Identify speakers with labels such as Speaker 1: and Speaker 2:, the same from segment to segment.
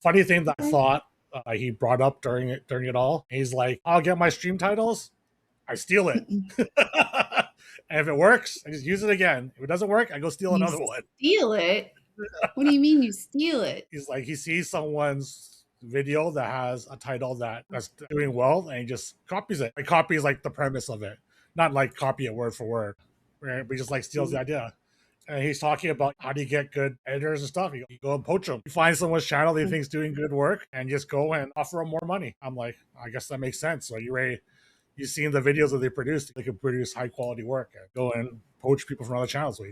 Speaker 1: Funny thing that I thought he brought up during it all. He's like, "I'll get my stream titles. I steal it, and if it works, I just use it again. If it doesn't work, I go steal another one."
Speaker 2: Steal it? What do you mean you steal it?
Speaker 1: He's like, he sees someone's video that has a title that's doing well, and he just copies it. Like copies like the premise of it, not like copy it word for word, right? But he just like steals the idea. And he's talking about how do you get good editors and stuff. You go and poach them. You find someone's channel that you think's doing good work, and just go and offer them more money. I'm like, I guess that makes sense. So you've seen the videos that they produce. They can produce high quality work and go and poach people from other channels.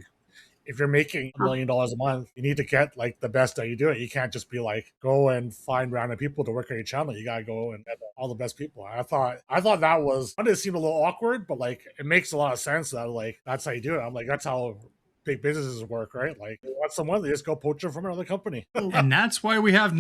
Speaker 1: If you're making $1 million a month, you need to get like the best that you do it. You can't just be like, go and find random people to work on your channel. You gotta go and get all the best people. I thought that was, it seemed a little awkward, but like it makes a lot of sense that like that's how you do it. I'm like, that's how big businesses work, right? Like they want someone, they just go poach them from another company.
Speaker 3: And that's why we have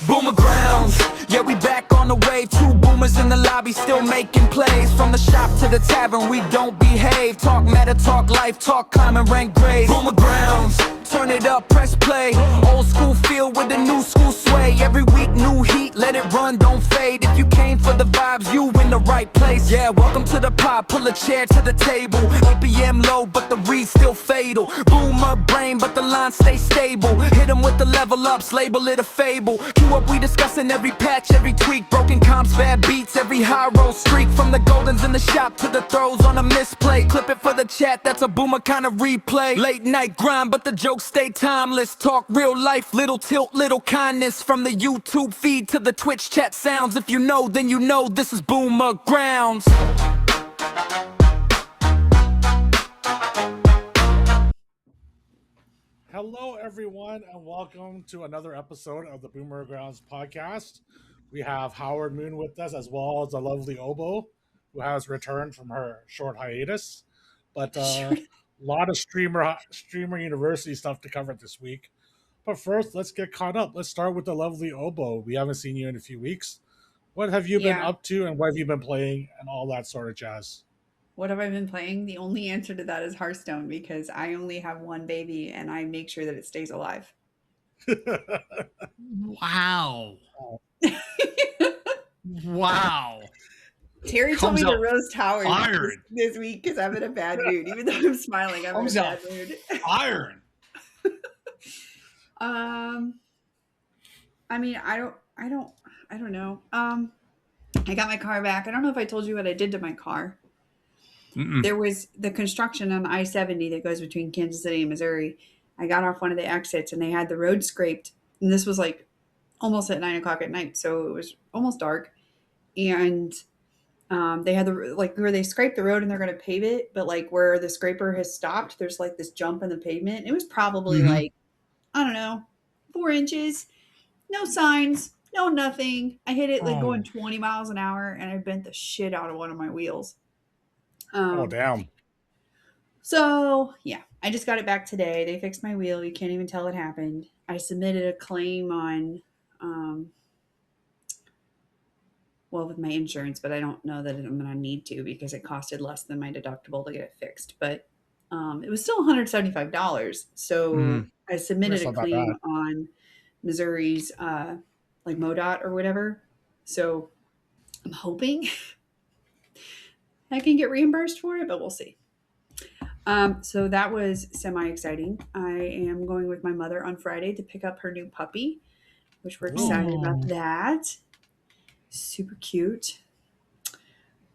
Speaker 4: Boomer grounds, yeah, we back on the wave. Two boomers in the lobby still making plays. From the shop to the tavern, we don't behave. Talk matter, talk life, talk common, rank grade. Boomer grounds, turn it up, press play. Old school feel with the new school sway. Every week new heat, let it run, don't fade. If you came for the vibes, you in the right place. Yeah, welcome to the pop, pull a chair to the table. APM low, but the read still fatal. Boomer brain, but the line stay stable. Hit them with the level ups, label it a fable. Cue up, we discussing every patch, every tweak. Broken comps, bad beats, every high roll streak. From the goldens in the shop to the throws on a misplay. Clip it for the chat, that's a boomer kind of replay. Late night grind, but the jokes stay timeless. Talk real life, little tilt, little kindness. From the YouTube feed to the Twitch chat sounds. If you know, then you know this is Boomer Grounds.
Speaker 1: Hello, everyone, and welcome to another episode of the Boomer Grounds podcast. We have Howard Moon with us, as well as the lovely Oboe, who has returned from her short hiatus. But a lot of streamer university stuff to cover this week. But first, let's get caught up. Let's start with the lovely Oboe. We haven't seen you in a few weeks. What have you been up to, and what have you been playing, and all that sort of jazz?
Speaker 2: What have I been playing? The only answer to that is Hearthstone, because I only have one baby and I make sure that it stays alive.
Speaker 3: Wow. Wow.
Speaker 2: Terry told me to roast Howard this week because I'm in a bad mood. Even though I'm smiling, I'm in a bad mood.
Speaker 3: Iron.
Speaker 2: I mean, I don't know. I got my car back. I don't know if I told you what I did to my car. Mm-mm. There was the construction on I-70 that goes between Kansas City and Missouri. I got off one of the exits and they had the road scraped. And this was like almost at 9 o'clock at night. So it was almost dark. And they had where they scraped the road and they're going to pave it. But like where the scraper has stopped, there's like this jump in the pavement. It was probably like, I don't know, 4 inches. No signs, no nothing. I hit it like going 20 miles an hour and I bent the shit out of one of my wheels.
Speaker 1: Damn.
Speaker 2: So, yeah, I just got it back today. They fixed my wheel. You can't even tell it happened. I submitted a claim on, with my insurance, but I don't know that I'm going to need to because it costed less than my deductible to get it fixed. But it was still $175. So I submitted a claim on Missouri's like MoDOT or whatever. So I'm hoping I can get reimbursed for it, but we'll see. So that was semi-exciting. I am going with my mother on Friday to pick up her new puppy, which we're excited about that. Super cute.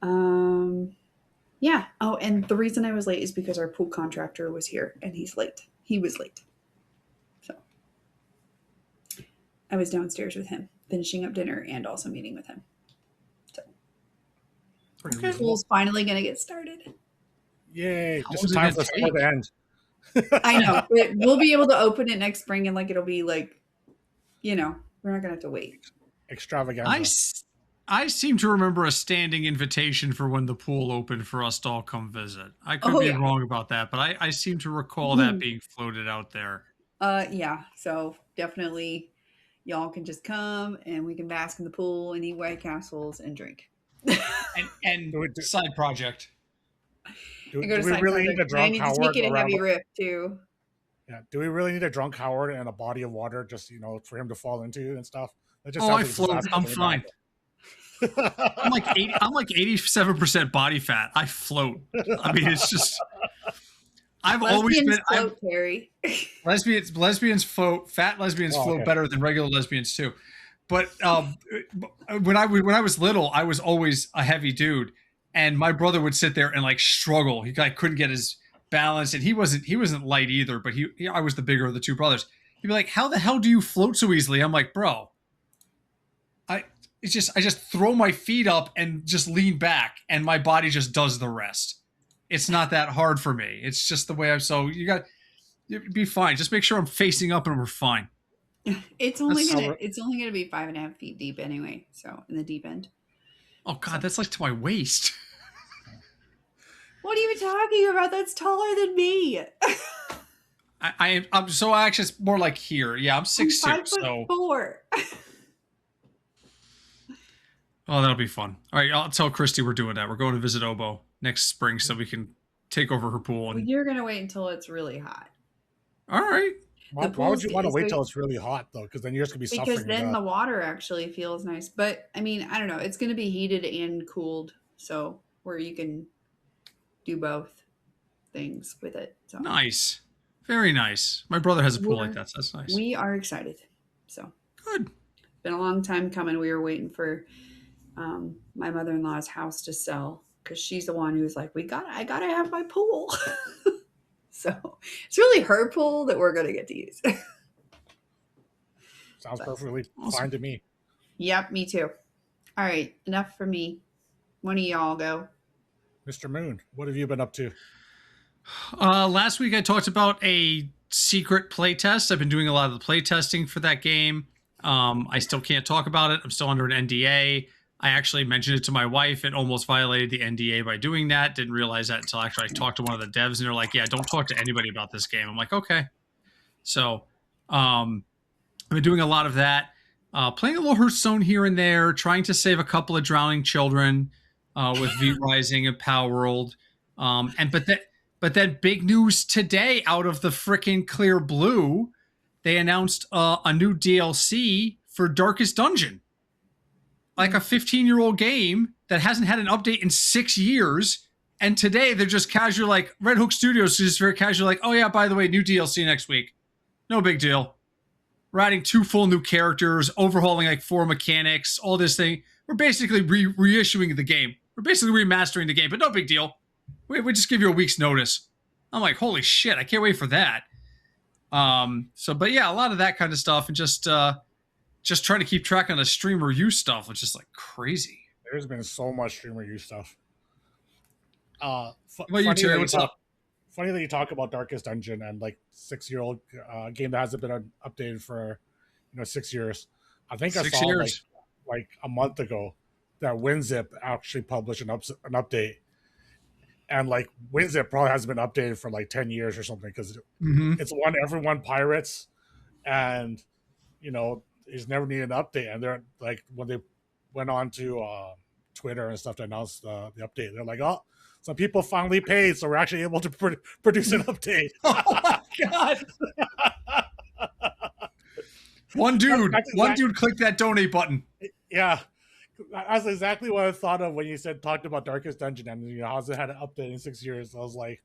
Speaker 2: Yeah. Oh, and the reason I was late is because our pool contractor was here and he's late. He was late. So I was downstairs with him, finishing up dinner and also meeting with him. Okay. Pool's finally going to get started.
Speaker 1: Yay. Just in time for the summer to end.
Speaker 2: I know. We'll be able to open it next spring and like it'll be like, we're not going to have to wait.
Speaker 1: Extravaganza.
Speaker 3: I seem to remember a standing invitation for when the pool opened for us to all come visit. I could be wrong about that, but I seem to recall that being floated out there.
Speaker 2: Yeah. So definitely y'all can just come and we can bask in the pool and eat White Castles and drink.
Speaker 3: and side project.
Speaker 1: Do
Speaker 2: I go to
Speaker 1: we really need a
Speaker 2: I
Speaker 1: drunk
Speaker 2: need to
Speaker 1: Howard
Speaker 2: take it a
Speaker 1: around?
Speaker 2: heavy rip too.
Speaker 1: Yeah. Do we really need a drunk Howard and a body of water just for him to fall into and stuff? That just
Speaker 3: Oh,
Speaker 1: sounds
Speaker 3: I
Speaker 1: like a
Speaker 3: float.
Speaker 1: disaster
Speaker 3: I'm
Speaker 1: waiting to
Speaker 3: fine. I'm like 87% body fat. I float. I mean, it's just. I've always been.
Speaker 2: Float, Terry.
Speaker 3: Lesbians float. Fat lesbians float
Speaker 1: okay.
Speaker 3: better than regular lesbians too. But when I was little, I was always a heavy dude, and my brother would sit there and like struggle. He couldn't get his balance, and he wasn't light either. But I was the bigger of the two brothers. He'd be like, "How the hell do you float so easily?" I'm like, "Bro, I just throw my feet up and just lean back, and my body just does the rest. It's not that hard for me. It's just the way I'm. So you'll be fine. Just make sure I'm facing up, and we're fine."
Speaker 2: It's only gonna be 5.5 feet deep anyway. So in the deep end.
Speaker 3: Oh God, that's like to my waist.
Speaker 2: What are you talking about? That's taller than me.
Speaker 3: I'm actually it's more like here. Yeah, I'm 6'2". So
Speaker 2: 5'4".
Speaker 3: Oh, that'll be fun. All right, I'll tell Christy we're doing that. We're going to visit Obo next spring so we can take over her pool. And...
Speaker 2: You're gonna wait until it's really hot.
Speaker 3: All right.
Speaker 1: Why would you want to wait till it's really hot though? Because then you're just gonna be suffering.
Speaker 2: Because then the water actually feels nice. But I mean, I don't know. It's gonna be heated and cooled, so where you can do both things with it. So
Speaker 3: nice, very nice. My brother has a pool like that, so that's nice.
Speaker 2: We are excited. So
Speaker 3: good.
Speaker 2: Been a long time coming. We were waiting for my mother-in-law's house to sell because she's the one who's like, I gotta have my pool. So it's really her pool that we're gonna get to use.
Speaker 1: Sounds perfectly fine to me.
Speaker 2: Yep, me too. All right, enough for me. One of y'all go.
Speaker 1: Mr. Moon, what have you been up to?
Speaker 3: Last week I talked about a secret play test. I've been doing a lot of the play testing for that game. I still can't talk about it. I'm still under an NDA. I actually mentioned it to my wife and almost violated the NDA by doing that. Didn't realize that until actually I talked to one of the devs and they're like, yeah, don't talk to anybody about this game. I'm like, okay. So I've been doing a lot of that. Playing a little Hearthstone here and there, trying to save a couple of drowning children with V Rising and Power World. But then big news today out of the freaking clear blue, they announced a new DLC for Darkest Dungeon. Like a 15-year-old game that hasn't had an update in 6 years. And today they're just casual, like Red Hook Studios is just very casual, like, oh yeah, by the way, new DLC next week. No big deal. We're adding 2 full new characters, overhauling like 4 mechanics, all this thing. We're basically reissuing the game. We're basically remastering the game, but no big deal. We just give you a week's notice. I'm like, holy shit, I can't wait for that. But yeah, a lot of that kind of stuff, and just trying to keep track on the streamer use stuff, which is like crazy.
Speaker 1: There's been so much streamer use stuff.
Speaker 3: What about you, Terry? What's up?
Speaker 1: Funny that you talk about Darkest Dungeon and like 6-year-old game that hasn't been updated for 6 years. I think
Speaker 3: 6
Speaker 1: I saw
Speaker 3: years.
Speaker 1: like a month ago that WinZip actually published an update, and like WinZip probably hasn't been updated for like 10 years or something because it's everyone pirates, and he's never needed an update. And they're like, when they went on to Twitter and stuff to announce the update, they're like, oh, some people finally paid, so we're actually able to produce an update.
Speaker 3: Oh my god! One dude clicked that donate button.
Speaker 1: Yeah, that's exactly what I thought of when you talked about Darkest Dungeon, and how's it had an update in 6 years. I was like,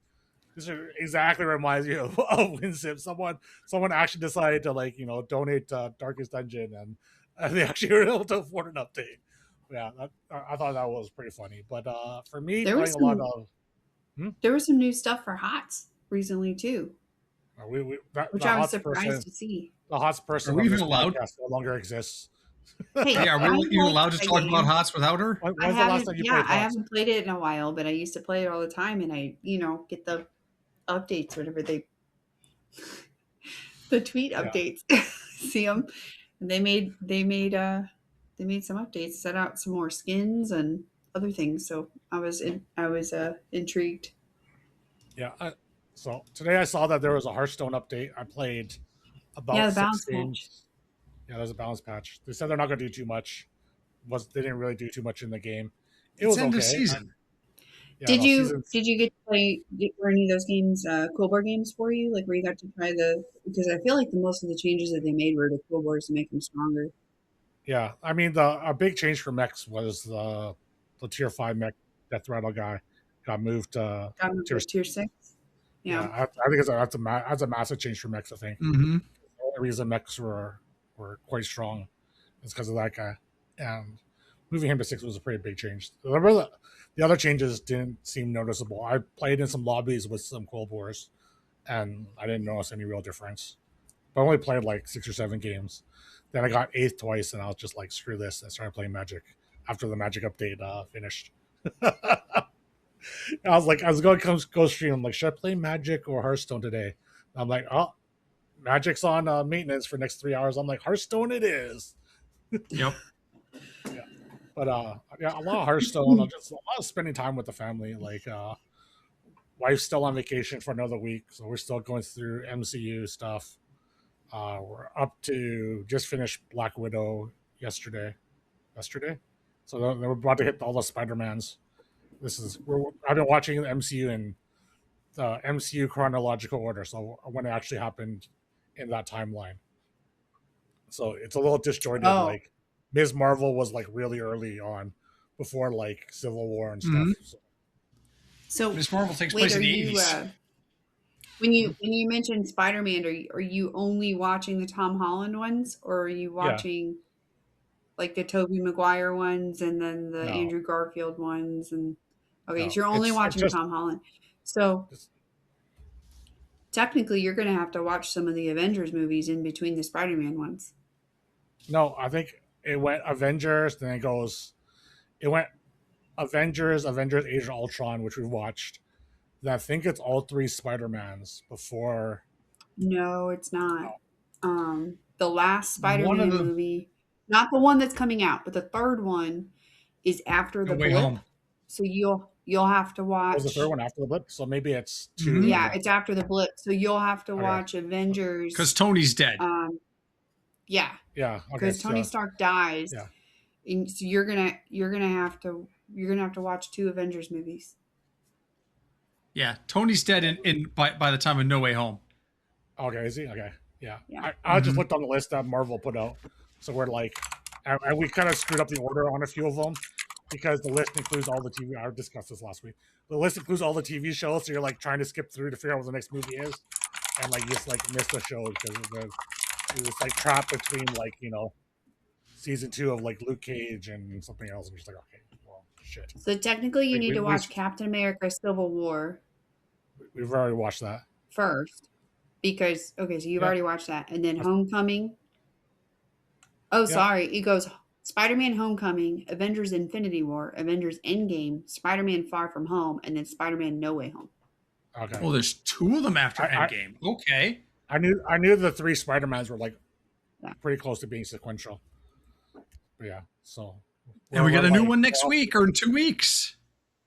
Speaker 1: this exactly reminds me of WinZip. Someone actually decided to donate to Darkest Dungeon, and they actually were able to afford an update. Yeah, I thought that was pretty funny. But for me, there was
Speaker 2: some new stuff for HOTS recently too, which I was surprised to see.
Speaker 1: The HOTS person
Speaker 3: are we even allowed?
Speaker 1: No longer exists.
Speaker 2: Hey,
Speaker 3: yeah, are we even allowed to talk about HOTS without her?
Speaker 1: When's the last time you played HOTS?
Speaker 2: I haven't played it in a while, but I used to play it all the time, and I get the updates, whatever the tweet updates. See them, and they made some updates, set out some more skins and other things. So I was intrigued.
Speaker 1: Yeah. So today I saw that there was a Hearthstone update. I played about 6 games. Yeah, there's a balance patch. They said they're not going to do too much. They didn't really do too much in the game. It was
Speaker 3: end
Speaker 1: okay.
Speaker 3: of season.
Speaker 1: Yeah,
Speaker 2: Did
Speaker 1: no,
Speaker 2: you
Speaker 1: seasons.
Speaker 2: did you get to play? Were any of those games cool board games for you? Like where you got to try the? Because I feel like the most of the changes that they made were the cool boards to make them stronger.
Speaker 1: Yeah, I mean a big change for mechs was the tier 5 mech Death Rattle guy got moved to
Speaker 2: Got them
Speaker 1: tier.
Speaker 2: to tier 6.
Speaker 1: Yeah,
Speaker 2: Yeah.
Speaker 1: I think that's a massive change for mechs. I think
Speaker 3: Mm-hmm.
Speaker 1: the only reason mechs were quite strong is because of that guy, and moving him to 6 was a pretty big change. The other changes didn't seem noticeable. I played in some lobbies with some Cold Wars, and I didn't notice any real difference. But I only played like 6 or 7 games. Then I got 8th twice, and I was just like, screw this. I started playing Magic after the Magic update finished. I was going to go stream. I'm like, should I play Magic or Hearthstone today? I'm like, oh, Magic's on maintenance for next 3 hours. I'm like, Hearthstone it is.
Speaker 3: Yep.
Speaker 1: Yeah. But yeah, a lot of Hearthstone. Just a lot of spending time with the family. Like, wife's still on vacation for another week, so we're still going through MCU stuff. We're up to just finished Black Widow yesterday. So then we're about to hit all the Spider-Mans. I've been watching the MCU in the MCU chronological order, so when it actually happened in that timeline. So it's a little disjointed.
Speaker 2: Oh.
Speaker 1: Like Ms. Marvel was like really early on, before like Civil War and stuff.
Speaker 3: Mhm.
Speaker 2: So
Speaker 3: Miss Marvel takes
Speaker 2: wait,
Speaker 3: place in
Speaker 2: are
Speaker 3: the
Speaker 2: you
Speaker 3: 80s.
Speaker 2: when you mentioned Spider-Man, are you only watching the Tom Holland ones, or are you
Speaker 1: Yeah.
Speaker 2: watching like the Tobey Maguire ones and then the
Speaker 1: No.
Speaker 2: Andrew Garfield ones? And okay,
Speaker 1: No,
Speaker 2: so you're only
Speaker 1: it's
Speaker 2: watching
Speaker 1: just
Speaker 2: Tom Holland. So
Speaker 1: it's-
Speaker 2: technically, you're going to have to watch some of the Avengers movies in between the Spider-Man ones.
Speaker 1: no. I think it went Avengers, then it went Avengers, Age of Ultron, which we watched. Then I think it's all 3 Spider-Mans before.
Speaker 2: No, it's not. The last
Speaker 3: One of
Speaker 2: Spider-Man
Speaker 3: the
Speaker 2: movie, not the one that's coming out, but the third one is after
Speaker 3: No
Speaker 2: the
Speaker 3: Way
Speaker 2: blip.
Speaker 3: Home.
Speaker 2: So you'll have to
Speaker 1: Was the third
Speaker 2: watch.
Speaker 1: one after the blip? So maybe it's 2.
Speaker 3: Mhm.
Speaker 2: Yeah, it's after the blip. So you'll have to
Speaker 1: Okay.
Speaker 2: watch Avengers.
Speaker 3: Because Tony's dead.
Speaker 2: Yeah,
Speaker 1: Yeah. Okay.
Speaker 2: because Tony Stark dies.
Speaker 1: Yeah.
Speaker 2: And so you're gonna have to watch 2 Avengers movies.
Speaker 3: Yeah, Tony's dead by the time of No Way Home.
Speaker 1: Okay. Is he? Okay. Yeah.
Speaker 2: Yeah.
Speaker 1: I just looked on the list that Marvel put out. So we're like, and we kind of screwed up the order on a few of them because the list includes all the TV. I discussed this last week. The list includes all the TV shows, so you're like trying to skip through to figure out what the next movie is, and like you just like missed a show because it was like trapped between like season 2 of like Luke Cage and something else, and you're just like, okay, well, shit.
Speaker 2: So technically, you
Speaker 1: Like,
Speaker 2: need to
Speaker 1: we-
Speaker 2: watch Captain America: Civil War
Speaker 1: We've already watched that.
Speaker 2: first, because so you've
Speaker 1: Yeah.
Speaker 2: already watched that, and then Homecoming. Oh, sorry, it goes Spider-Man: Homecoming, Avengers: Infinity War, Avengers: Endgame, Spider-Man: Far From Home, and then Spider-Man: No Way Home.
Speaker 1: Okay.
Speaker 3: Oh, there's 2 of them after
Speaker 1: I-
Speaker 3: Endgame. Okay.
Speaker 1: I knew the 3 Spider-Mans were like
Speaker 2: Yeah.
Speaker 1: pretty close to being sequential. But yeah, so
Speaker 3: And we got a new one next
Speaker 1: well,
Speaker 3: week or in 2 weeks.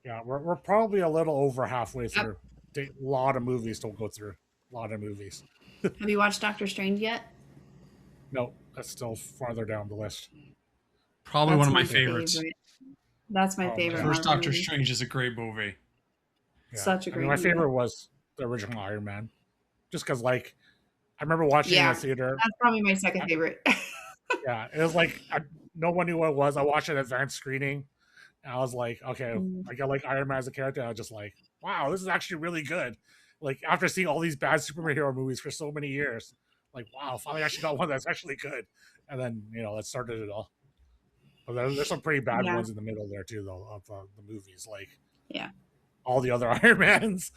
Speaker 1: Yeah, we're probably a little over halfway through. A lot of movies to go through. A lot of movies.
Speaker 2: Have you watched Doctor Strange yet?
Speaker 1: No, that's still farther down the list.
Speaker 3: Probably
Speaker 2: That's
Speaker 3: one of my favorites.
Speaker 2: favorite. That's my
Speaker 1: Oh,
Speaker 2: favorite.
Speaker 1: man.
Speaker 3: First
Speaker 2: Marvel
Speaker 3: Doctor
Speaker 2: movie.
Speaker 3: Strange is a great movie.
Speaker 1: Yeah.
Speaker 2: Such a
Speaker 1: I
Speaker 2: great
Speaker 1: mean, my
Speaker 2: movie.
Speaker 1: favorite was the original Iron Man, just because like I remember watching it in
Speaker 2: Yeah.
Speaker 1: the theater.
Speaker 2: That's probably my second favorite.
Speaker 1: Yeah, it was like no one knew what it was. I watched an advanced screening, and I was like, okay, I got like Iron Man as a character. And I was just like, wow, this is actually really good. Like after seeing all these bad superhero movies for so many years, like wow, finally actually got one that's actually good. And then that started it all. But there's some pretty bad
Speaker 2: Yeah.
Speaker 1: ones in the middle there too, though, of the movies. Like
Speaker 2: Yeah.
Speaker 1: all the other Iron Mans.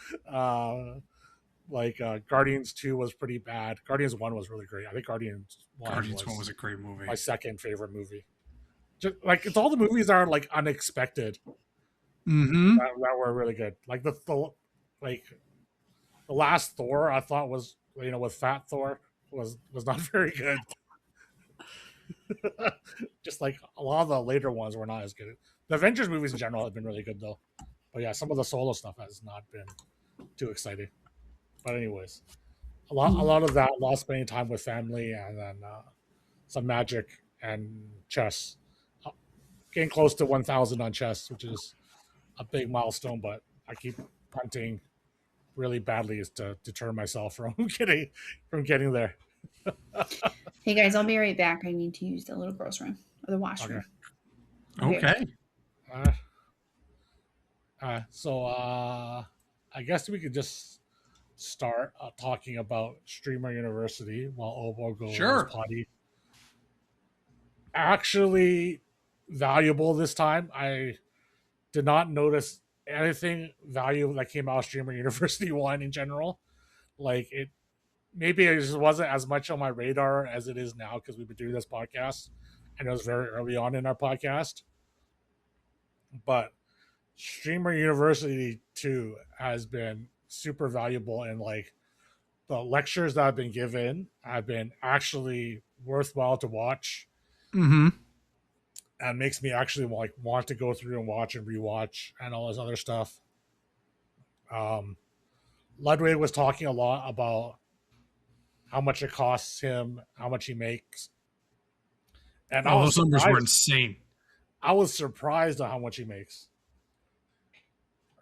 Speaker 1: Like Guardians 2 was pretty bad. Guardians 1 was really great. I think Guardians 1
Speaker 3: was a great movie.
Speaker 1: my second favorite movie. Just like it's all the movies that are like unexpected
Speaker 3: Mm-hmm.
Speaker 1: that were really good. Like the last Thor I thought was with Fat Thor was not very good. Just like a lot of the later ones were not as good. The Avengers movies in general have been really good though. But yeah, some of the solo stuff has not been too exciting. But anyways, a lot of that, lost spending time with family, and then some Magic and chess. Getting close to 1,000 on chess, which is a big milestone, but I keep punting really badly is to deter myself from getting there.
Speaker 2: Hey guys, I'll be right back. I need to use the little girl's room or the washroom.
Speaker 3: Okay.
Speaker 1: So I guess we could just start talking about Streamer University while Obo goes potty. Actually valuable this time. I did not notice anything valuable that came out of Streamer University 1 in general. Like it just wasn't as much on my radar as it is now because we've been doing this podcast and it was very early on in our podcast. But Streamer University 2 has been super valuable, and like the lectures that have been given have been actually worthwhile to watch.
Speaker 3: Mm-hmm.
Speaker 1: And makes me actually like want to go through and watch and rewatch and all this other stuff. Ludwig was talking a lot about how much it costs him, how much he makes. And
Speaker 3: those numbers were insane.
Speaker 1: I was surprised at how much he makes.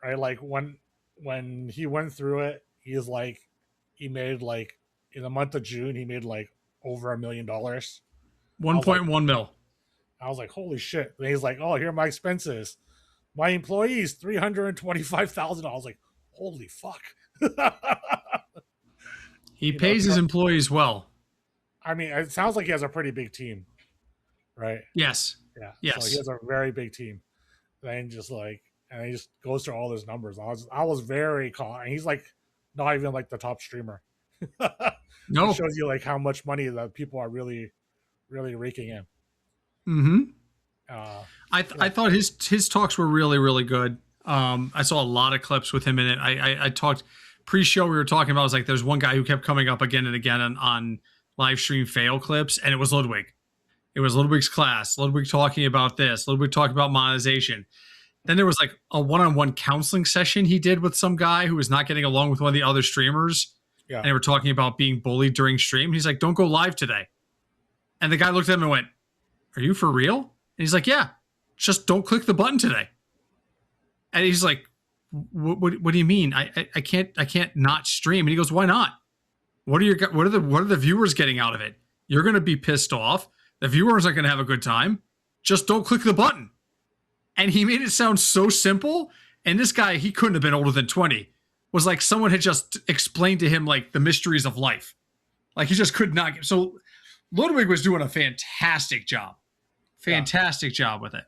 Speaker 1: Right? Like when he went through it, he made like in the month of June, he made like over $1 million.
Speaker 3: 1.1 mil.
Speaker 1: I was like, holy shit. And he's like, oh, here are my expenses. My employees, $325,000. I was like, holy fuck.
Speaker 3: He pays his employees well.
Speaker 1: I mean, it sounds like he has a pretty big team, right?
Speaker 3: Yes.
Speaker 1: Yeah.
Speaker 3: Yes.
Speaker 1: So he has a very big team. And he just goes through all his numbers. I was very caught. And he's like not even like the top streamer.
Speaker 3: No.
Speaker 1: It shows you like how much money that people are really, really raking in.
Speaker 3: Mm-hmm. I thought his talks were really, really good. I saw a lot of clips with him in it. I talked pre-show. We were talking about, I was like, there's one guy who kept coming up again and again on live stream fail clips, and it was Ludwig. It was Ludwig's class. Ludwig talking about this. Ludwig talking about monetization. Then there was like a one-on-one counseling session he did with some guy who was not getting along with one of the other streamers.
Speaker 1: Yeah.
Speaker 3: And they were talking about being bullied during stream. He's like, don't go live today. And the guy looked at him and went, are you for real? And he's like, yeah, just don't click the button today. And he's like, what do you mean? I can't not stream. And he goes, why not? What are the viewers getting out of it? You're going to be pissed off. The viewers aren't going to have a good time. Just don't click the button. And he made it sound so simple. And this guy, he couldn't have been older than 20. Was like someone had just explained to him like the mysteries of life. Like he just could not. So Ludwig was doing a fantastic job. Fantastic job with it.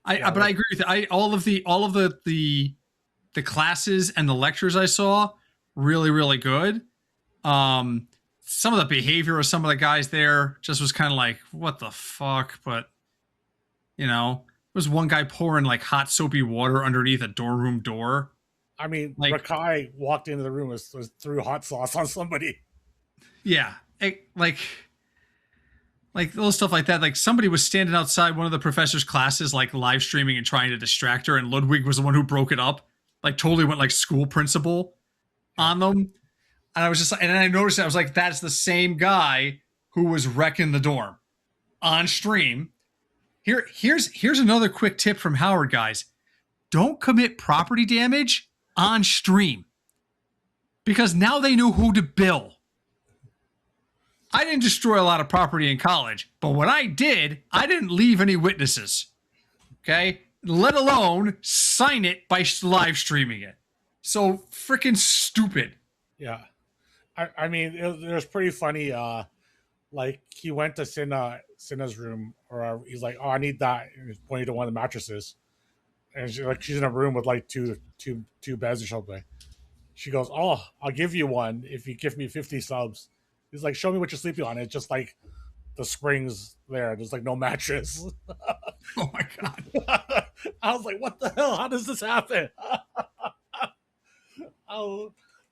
Speaker 3: But I agree with you. All of the classes and the lectures I saw, really, really good. Some of the behavior of some of the guys there just was kind of like, what the fuck? But you know, there was one guy pouring like hot soapy water underneath a dorm room door.
Speaker 1: I mean,
Speaker 3: like,
Speaker 1: Rakai walked into the room was threw hot sauce on somebody.
Speaker 3: Yeah, like little stuff like that. Like somebody was standing outside one of the professor's classes, like live streaming and trying to distract her, and Ludwig was the one who broke it up. Like totally went like school principal on them. And I was just, and then I noticed that I was like, that's the same guy who was wrecking the dorm on stream. Here's another quick tip from Howard, guys. Don't commit property damage on stream, because now they know who to bill. I didn't destroy a lot of property in college, but when I did, I didn't leave any witnesses. Okay? Let alone sign it by live streaming it. So freaking stupid.
Speaker 1: Yeah. I mean, it was pretty funny. Like he went to Cinna's room, or he's like, oh, I need that. And he's pointing to one of the mattresses. And she's in a room with like two beds or something. She goes, oh, I'll give you one if you give me 50 subs. He's like, show me what you're sleeping on. It's just like the springs there. There's like no mattress.
Speaker 3: Oh my God.
Speaker 1: I was like, what the hell? How does this happen?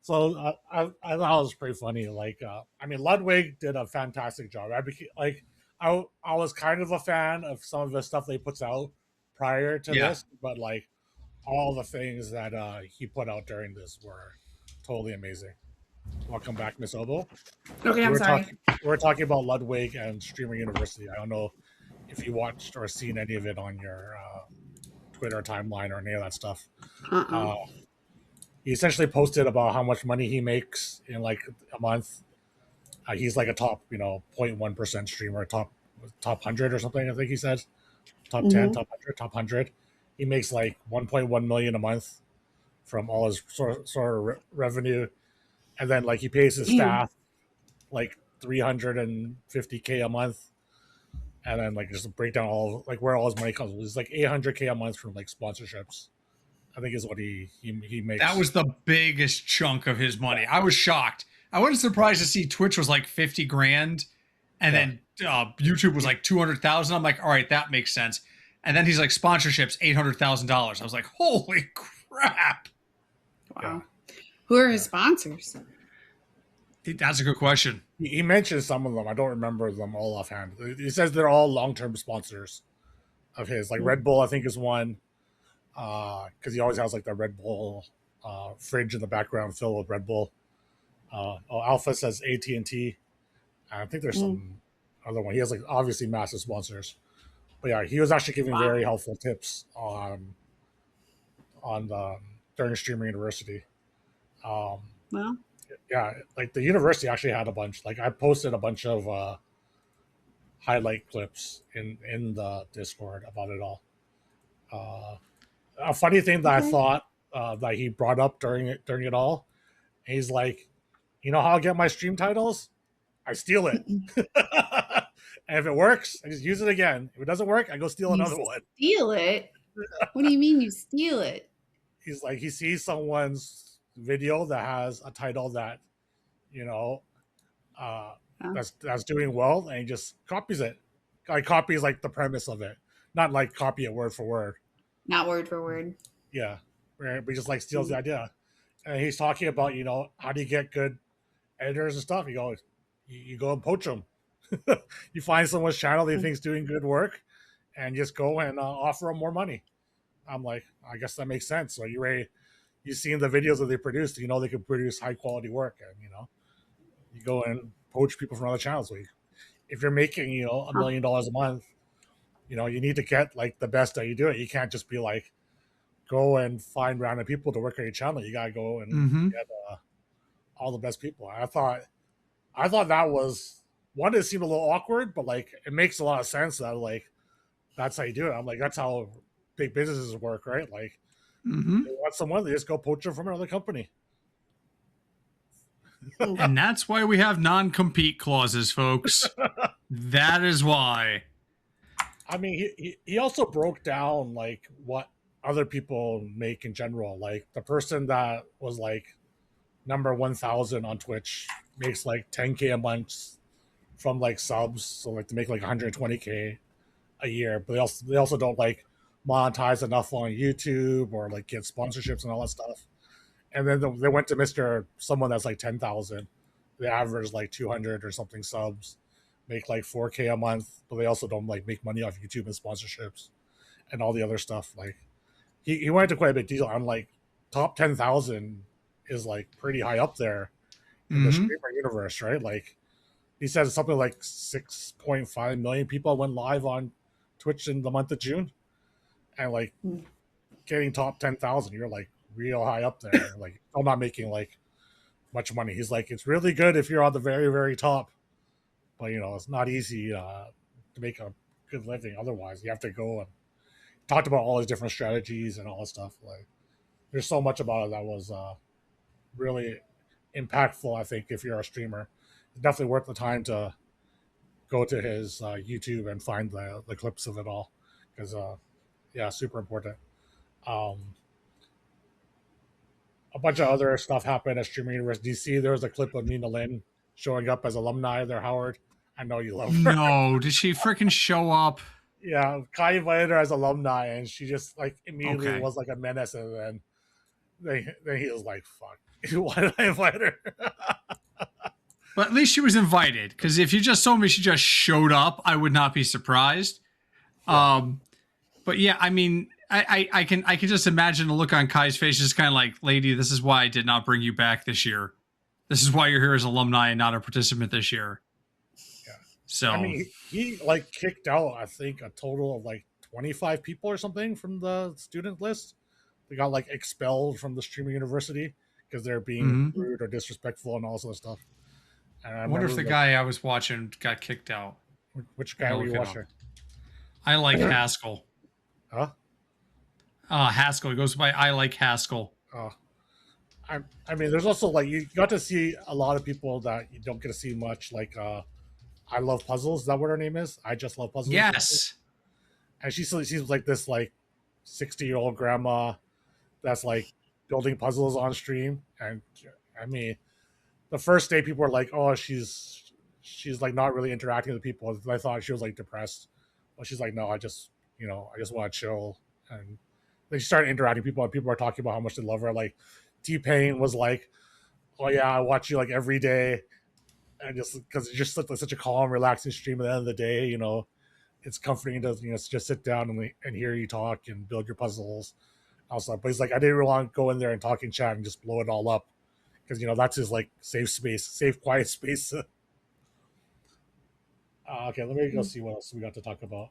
Speaker 1: So I thought it was pretty funny. Like, I mean, Ludwig did a fantastic job. I was kind of a fan of some of the stuff that he puts out prior to this, but like all the things that he put out during this were totally amazing. Welcome back, Miss Obo.
Speaker 2: Okay, I'm sorry.
Speaker 1: We're talking about Ludwig and Streamer University. I don't know if you watched or seen any of it on your Twitter timeline or any of that stuff.
Speaker 2: Uh-uh.
Speaker 1: He essentially posted about how much money he makes in like a month. He's like a top, 0.1% streamer, top 100 or something. I think he said top 10, top 100, top 100. He makes like 1.1 million a month from all his sort of revenue, and then like he pays his staff like 350K a month, and then like just break down all like where all his money comes. It's like 800K a month from like sponsorships, I think is what he makes.
Speaker 3: That was the biggest chunk of his money. I was shocked. I wasn't surprised to see Twitch was like 50 grand, and then YouTube was like 200,000. I'm like, all right, that makes sense. And then he's like, sponsorships $800,000. I was like, holy crap!
Speaker 2: Wow.
Speaker 1: Yeah.
Speaker 2: Who are his sponsors?
Speaker 3: That's a good question.
Speaker 1: He mentioned some of them. I don't remember them all offhand. He says they're all long-term sponsors of his. Like Red Bull, I think, is one. Because he always has like the Red Bull fridge in the background filled with Red Bull. Alpha says AT&T. I think there's some other one. He has like obviously massive sponsors. But yeah, he was actually giving very helpful tips on during Streamer University.
Speaker 2: Well,
Speaker 1: yeah, like the university actually had a bunch. Like I posted a bunch of highlight clips in the Discord about it all. A funny thing that I thought that he brought up during it all, he's like, you know how I get my stream titles? I steal it. And if it works, I just use it again. If it doesn't work, I go steal another one.
Speaker 2: Steal it? What do you mean you steal it?
Speaker 1: He's like, he sees someone's video that has a title that, that's doing well, and he just copies it. Like copies like the premise of it, not like copy it word for word.
Speaker 2: Not word for word.
Speaker 1: Yeah, right. But he just like steals the idea, and he's talking about how do you get good editors and stuff. You go and poach them. You find someone's channel that you think's doing good work, and just go and offer them more money. I'm like, I guess that makes sense. So you've seen the videos that they produce, they can produce high quality work, and you go and poach people from other channels. So if you're making $1 million a month, you need to get like the best that you do it. You can't just be like go and find random people to work on your channel. You gotta go and get all the best people. I thought that was one. It seemed a little awkward, but like it makes a lot of sense that like that's how you do it. I'm like, that's how big businesses work, right? Like they want someone, they just go poach them from another company.
Speaker 3: And that's why we have non-compete clauses, folks. That is why.
Speaker 1: I mean, he also broke down like what other people make in general. Like the person that was like number 1,000 on Twitch makes like 10K a month from like subs, so like to make like 120K a year. But they also don't like monetize enough on YouTube or like get sponsorships and all that stuff. And then they went to someone that's like 10,000. They average like 200 or something subs, make like 4K a month, but they also don't like make money off YouTube and sponsorships and all the other stuff. Like he went into quite a big deal. I'm like, top 10,000 is like pretty high up there in the streamer universe, right? Like he said something like 6.5 million people went live on Twitch in the month of June, and like getting top 10,000, you're like real high up there. Like I'm not making like much money. He's like, it's really good if you're on the very, very top, but it's not easy to make a good living otherwise. You have to go and talked about all his different strategies and all this stuff. Like there's so much about it that was really impactful. I think if you're a streamer, it's definitely worth the time to go to his YouTube and find the clips of it all, because super important. A bunch of other stuff happened at Streamer University DC. There was a clip of Nina Lynn showing up as alumni there. Howard, I know you love her.
Speaker 3: No, did she freaking show up?
Speaker 1: Yeah, Kai invited her as alumni, and she just like immediately was like a menace, and then he was like, "Fuck, why did I invite her?"
Speaker 3: But at least she was invited, because if you just told me she just showed up, I would not be surprised. Yeah. But yeah, I mean, I can just imagine the look on Kai's face, just kind of like, "Lady, this is why I did not bring you back this year. This is why you're here as alumni and not a participant this year."
Speaker 1: Yeah.
Speaker 3: So
Speaker 1: I mean, he like kicked out, I think, a total of like 25 people or something from the student list. They got like expelled from the streaming university because they're being rude or disrespectful and all this other stuff. And
Speaker 3: I wonder if the guy I was watching got kicked out.
Speaker 1: Which guy were you watching?
Speaker 3: I like Haskell.
Speaker 1: Huh?
Speaker 3: Haskell. He goes by I like Haskell.
Speaker 1: I mean, there's also like you got to see a lot of people that you don't get to see much. Like, I love puzzles. Is that what her name is? I just love puzzles.
Speaker 3: Yes.
Speaker 1: And she's like this like 60-year-old grandma that's like building puzzles on stream. And I mean, the first day people were like, "Oh, she's like not really interacting with people." I thought she was like depressed, but she's like, "No, I just want to chill." And then she started interacting with people, and people are talking about how much they love her. Like T-Pain was like, "Oh yeah, I watch you like every day," and just because it's just like such a calm, relaxing stream. At the end of the day, it's comforting to just sit down and hear you talk and build your puzzles. Also, but he's like, I didn't really want to go in there and talk in chat and just blow it all up because that's his like safe quiet space. Okay, let me go see what else we got to talk about.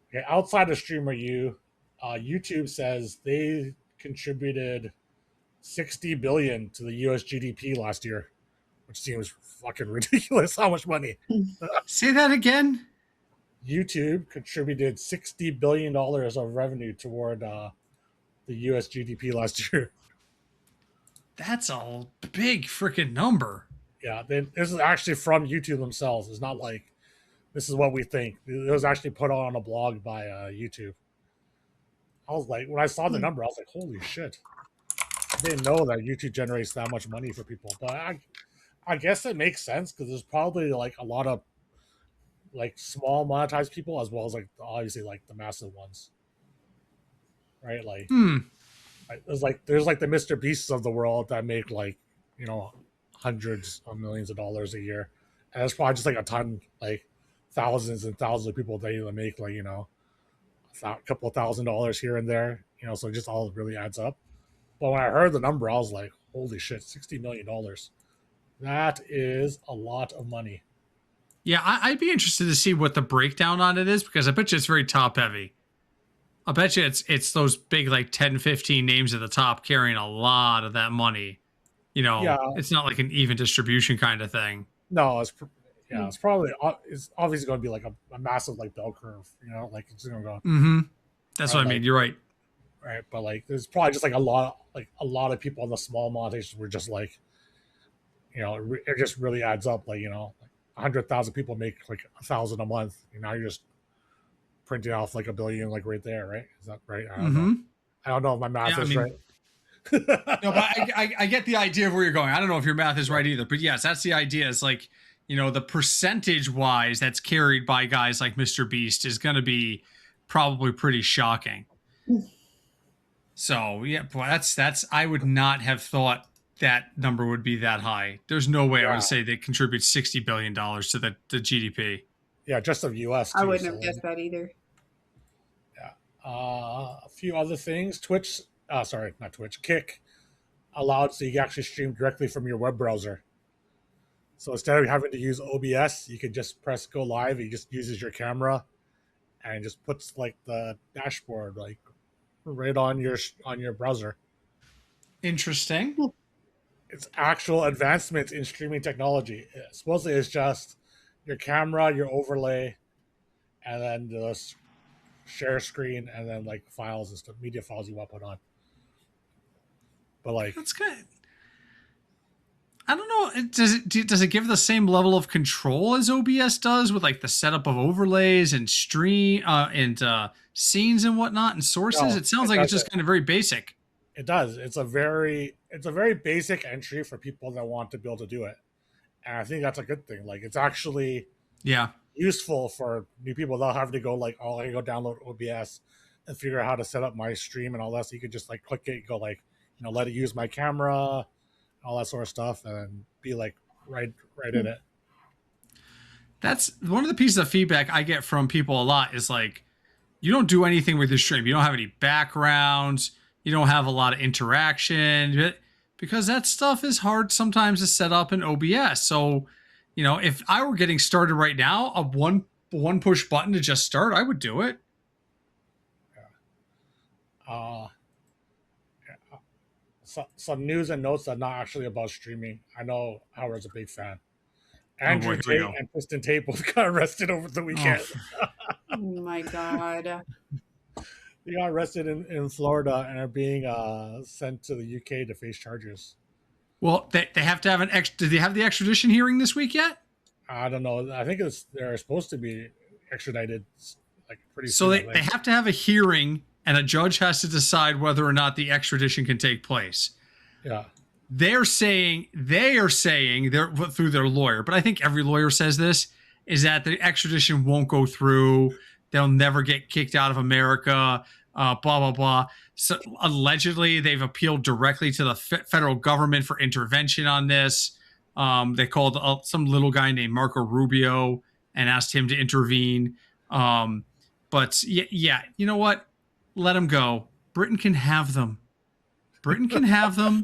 Speaker 1: Okay, outside of streamer YouTube says they contributed 60 billion to the US GDP last year, which seems fucking ridiculous. How much money?
Speaker 3: Say that again.
Speaker 1: YouTube contributed $60 billion of revenue toward the US GDP last year.
Speaker 3: That's a big freaking number.
Speaker 1: Yeah, this is actually from YouTube themselves. It's not like this is what we think. It was actually put on a blog by YouTube. I was like, when I saw the number, I was like, holy shit. I didn't know that YouTube generates that much money for people. But I guess it makes sense because there's probably like a lot of like small monetized people as well as like obviously like the massive ones. Right? Like there's like the Mr. Beasts of the world that make like, hundreds of millions of dollars a year. And it's probably just like a ton, like thousands and thousands of people that either make like, a couple of $1,000s here and there, so it just all really adds up. But when I heard the number, I was like, holy shit, $60 million. That is a lot of money.
Speaker 3: Yeah, I'd be interested to see what the breakdown on it is because I bet you it's very top heavy. I bet you it's those big like 10, 15 names at the top carrying a lot of that money. It's not like an even distribution kind of thing.
Speaker 1: No, it's probably it's obviously going to be like a massive like bell curve. Like it's going to go.
Speaker 3: Mm-hmm. That's what I mean. You're right.
Speaker 1: Right, but like there's probably just like a lot of people on the small monetizations were just like, it just really adds up. Like 100,000 people make like 1,000 a month. Now you're just printing off like 1 billion, like right there, right? Is that right? I don't know if my math is right.
Speaker 3: No, but I get the idea of where you're going. I don't know if your math is right either, but yes, that's the idea. It's like, the percentage wise that's carried by guys like Mr. Beast is going to be probably pretty shocking. So yeah, boy, that's I would not have thought that number would be that high. There's no way I would say they contribute $60 billion to the GDP.
Speaker 1: Yeah, just of US.
Speaker 2: I wouldn't have guessed that either.
Speaker 1: Yeah. A few other things. Kick allowed so you can actually stream directly from your web browser. So instead of having to use OBS, you can just press go live. It just uses your camera and just puts like the dashboard like right on your browser.
Speaker 3: Interesting.
Speaker 1: It's actual advancement in streaming technology. Supposedly it's just your camera, your overlay, and then the share screen, and then like files and stuff, media files you want to put on. But like
Speaker 3: that's good. I don't know. Does it give the same level of control as OBS does with like the setup of overlays and stream and scenes and whatnot and sources? No, it sounds like it's just kind of very basic.
Speaker 1: It does. It's a very basic entry for people that want to be able to do it, and I think that's a good thing. Like it's actually useful for new people without having to go like, oh, I can go download OBS and figure out how to set up my stream and all that. So you could just like click it, go like, let it use my camera, all that sort of stuff, and be like right in it.
Speaker 3: That's one of the pieces of feedback I get from people a lot is like, you don't do anything with your stream. You don't have any backgrounds. You don't have a lot of interaction because that stuff is hard sometimes to set up in OBS. So, if I were getting started right now, one one push button to just start, I would do it.
Speaker 1: Some news and notes that are not actually about streaming. I know Howard's a big fan.
Speaker 3: boy,
Speaker 1: Andrew
Speaker 3: here we
Speaker 1: Tate
Speaker 3: go.
Speaker 1: and Kristen Tate both got arrested over the weekend.
Speaker 2: Oh my God.
Speaker 1: They got arrested in Florida and are being sent to the UK to face charges.
Speaker 3: Well, they have to have did they have the extradition hearing this week yet?
Speaker 1: I don't know. I think they're supposed to be extradited like pretty
Speaker 3: So
Speaker 1: soon.
Speaker 3: they have to have a hearing, and a judge has to decide whether or not the extradition can take place.
Speaker 1: Yeah.
Speaker 3: They are saying they're through their lawyer, but I think every lawyer says this, is that the extradition won't go through. They'll never get kicked out of America, blah, blah, blah. So allegedly, they've appealed directly to the federal government for intervention on this. They called some little guy named Marco Rubio and asked him to intervene. But yeah, you know what? Let them go. Britain can have them. Britain can have them.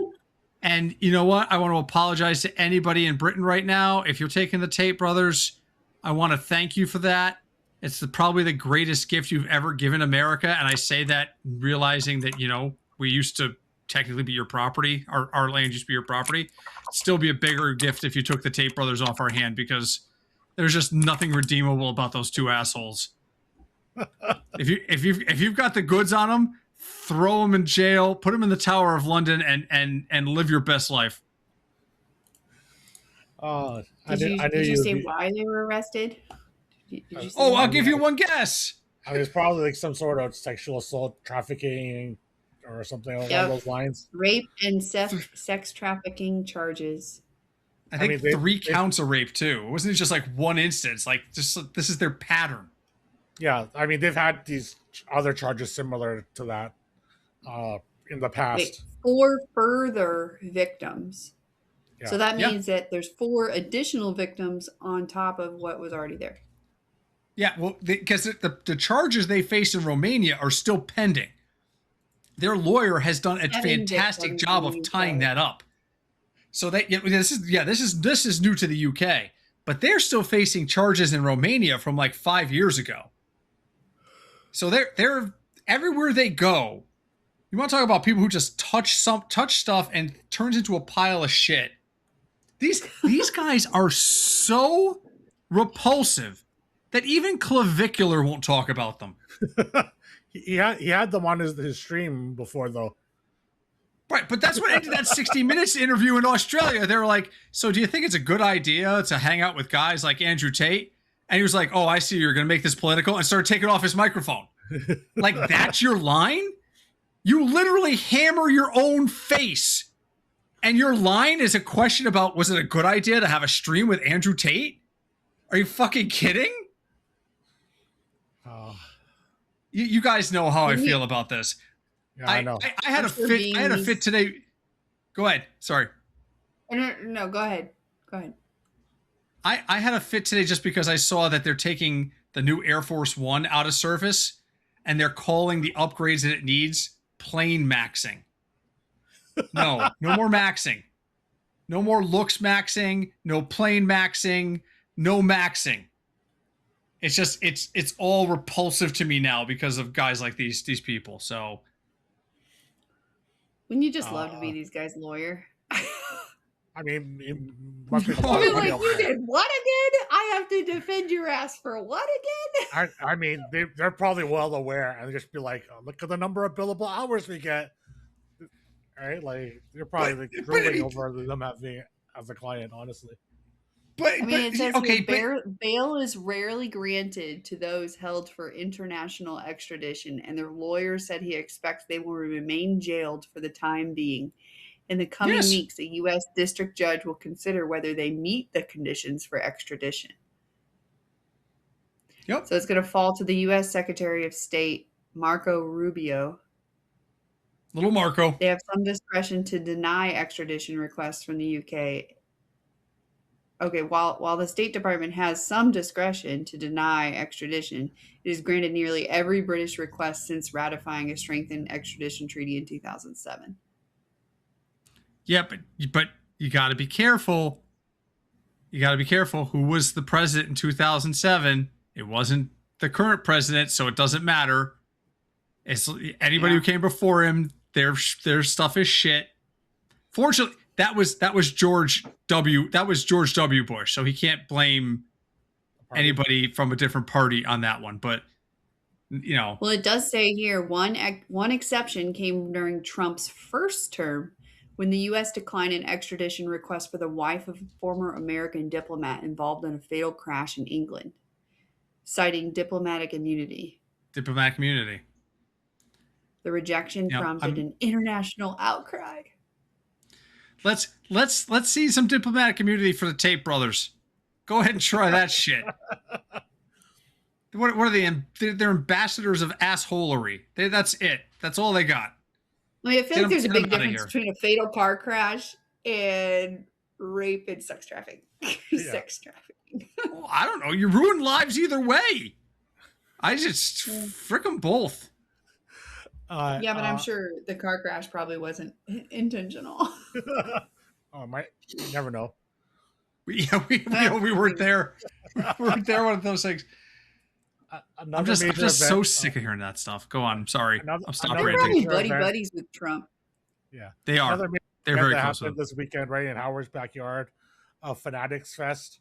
Speaker 3: And you know what? I want to apologize to anybody in Britain right now. If you're taking the Tate brothers, I want to thank you for that. It's probably the greatest gift you've ever given America. And I say that realizing that, we used to technically be your property. Our land used to be your property. It'd still be a bigger gift if you took the Tate brothers off our hand, because there's just nothing redeemable about those two assholes. If you've got the goods on them, throw them in jail, put them in the Tower of London, and live your best life.
Speaker 2: Did you say why they were arrested? Did you say
Speaker 3: I'll give you one guess.
Speaker 1: I mean, it's probably like some sort of sexual assault, trafficking, or something along those lines.
Speaker 2: Rape and sex trafficking charges.
Speaker 3: I think 3 counts of rape too. It wasn't just like one instance. Like, just this is their pattern.
Speaker 1: Yeah, I mean, they've had these other charges similar to that in the past.
Speaker 2: Wait, 4 further victims. Yeah. So that means that there's 4 additional victims on top of what was already there.
Speaker 3: Yeah, well, because the charges they face in Romania are still pending. Their lawyer has done a fantastic job of tying that up. So this is new to the UK, but they're still facing charges in Romania from like 5 years ago. So they're everywhere they go. You want to talk about people who just touch stuff and turns into a pile of shit. These guys are so repulsive that even Clavicular won't talk about them.
Speaker 1: he had them on his stream before, though.
Speaker 3: Right, but that's what ended that 60 Minutes interview in Australia. They were like, so do you think it's a good idea to hang out with guys like Andrew Tate? And he was like, oh, I see you're going to make this political, and started taking off his microphone. Like, that's your line? You literally hammer your own face. And your line is a question about, was it a good idea to have a stream with Andrew Tate? Are you fucking kidding? You guys know how I feel about this.
Speaker 1: Yeah, I know.
Speaker 3: I had a fit. I had a fit today. Go ahead. Sorry.
Speaker 2: No, go ahead. Go ahead.
Speaker 3: I had a fit today just because I saw that they're taking the new Air Force One out of service, and they're calling the upgrades that it needs plane maxing. No more maxing. No more looks maxing. No plane maxing. No maxing. It's just it's all repulsive to me now because of guys like these people. So.
Speaker 2: Wouldn't you just love to be these guys' lawyer?
Speaker 1: I mean, it must be
Speaker 2: like, you did what again? I have to defend your ass for what again?
Speaker 1: I mean, they're probably well aware, and just be like, oh, look at the number of billable hours we get. Right? Like, they're probably drooling over them as a client, honestly.
Speaker 2: It says bail is rarely granted to those held for international extradition, and their lawyer said he expects they will remain jailed for the time being. In the coming weeks, a U.S. district judge will consider whether they meet the conditions for extradition.
Speaker 3: Yep.
Speaker 2: So it's going to fall to the U.S. Secretary of State, Marco Rubio.
Speaker 3: Little Marco.
Speaker 2: They have some discretion to deny extradition requests from the U.K. Okay, while the State Department has some discretion to deny extradition, it has granted nearly every British request since ratifying a strengthened extradition treaty in 2007.
Speaker 3: Yeah, but you got to be careful. You got to be careful. Who was the president in 2007? It wasn't the current president, so it doesn't matter. It's anybody who came before him. Their stuff is shit. Fortunately, that was George W. That was George W. Bush, so he can't blame anybody from a different party on that one. But
Speaker 2: well, it does say here one exception came during Trump's first term, when the U.S. declined an extradition request for the wife of a former American diplomat involved in a fatal crash in England, citing diplomatic immunity.
Speaker 3: Diplomatic immunity.
Speaker 2: The rejection prompted an international outcry.
Speaker 3: Let's see some diplomatic immunity for the Tate brothers. Go ahead and try that shit. What are they? They're ambassadors of assholery. That's it. That's all they got.
Speaker 2: I mean, I feel like there's a big difference between a fatal car crash and rape and sex trafficking. Sex trafficking.
Speaker 3: Well, I don't know. You ruin lives either way. I just frick them both.
Speaker 2: Yeah, but I'm sure the car crash probably wasn't intentional.
Speaker 1: You never know.
Speaker 3: We weren't there. We weren't there. One of those things. I'm just so sick of hearing that stuff. Go on. I'm sorry. I'm stopping ranting.
Speaker 2: They're buddies with Trump.
Speaker 1: Yeah,
Speaker 3: they are. They're very close.
Speaker 1: This weekend, right in Howard's backyard, Fanatics Fest.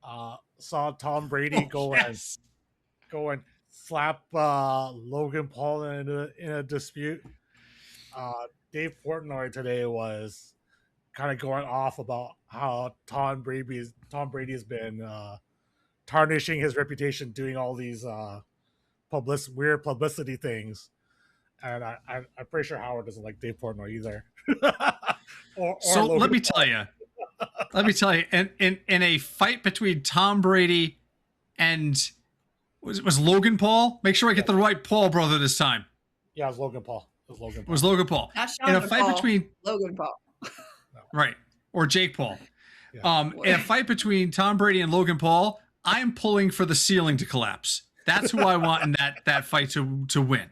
Speaker 1: Saw Tom Brady go and slap Logan Paul in a dispute. Dave Portnoy today was kind of going off about how Tom Brady has been tarnishing his reputation, doing all these weird publicity things, and I'm pretty sure Howard doesn't like Dave Portnoy either.
Speaker 3: So let me tell you, in a fight between Tom Brady and was Logan Paul? Make sure I get the right Paul brother this time.
Speaker 1: Yeah, it was Logan Paul.
Speaker 3: In a fight between
Speaker 2: Logan Paul,
Speaker 3: right, or Jake Paul. Yeah. In a fight between Tom Brady and Logan Paul, I'm pulling for the ceiling to collapse. That's who I want in that fight to win.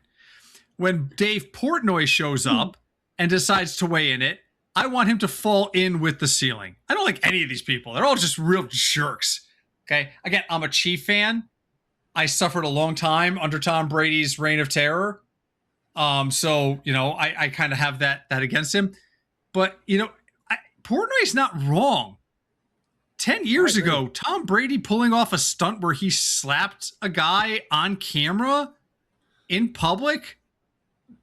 Speaker 3: When Dave Portnoy shows up and decides to weigh in it, I want him to fall in with the ceiling. I don't like any of these people. They're all just real jerks. Okay. Again, I'm a Chief fan. I suffered a long time under Tom Brady's reign of terror. So, I kind of have that against him. But, Portnoy's not wrong. 10 years ago, Tom Brady pulling off a stunt where he slapped a guy on camera in public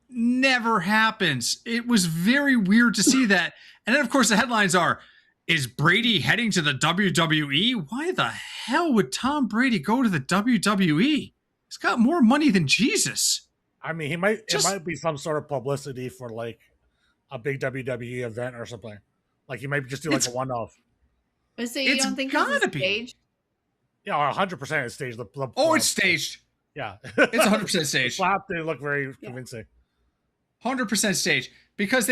Speaker 3: never happens. It was very weird to see that. And then, of course, the headlines are, is Brady heading to the WWE? Why the hell would Tom Brady go to the WWE? He's got more money than Jesus.
Speaker 1: I mean, it might be some sort of publicity for like a big WWE event or something. Like he might just do like a one-off.
Speaker 2: So you don't think this is staged?
Speaker 1: Yeah, 100% it's staged.
Speaker 3: It's staged.
Speaker 1: Yeah.
Speaker 3: It's 100% staged.
Speaker 1: The slap, they look very convincing.
Speaker 3: 100% staged. Because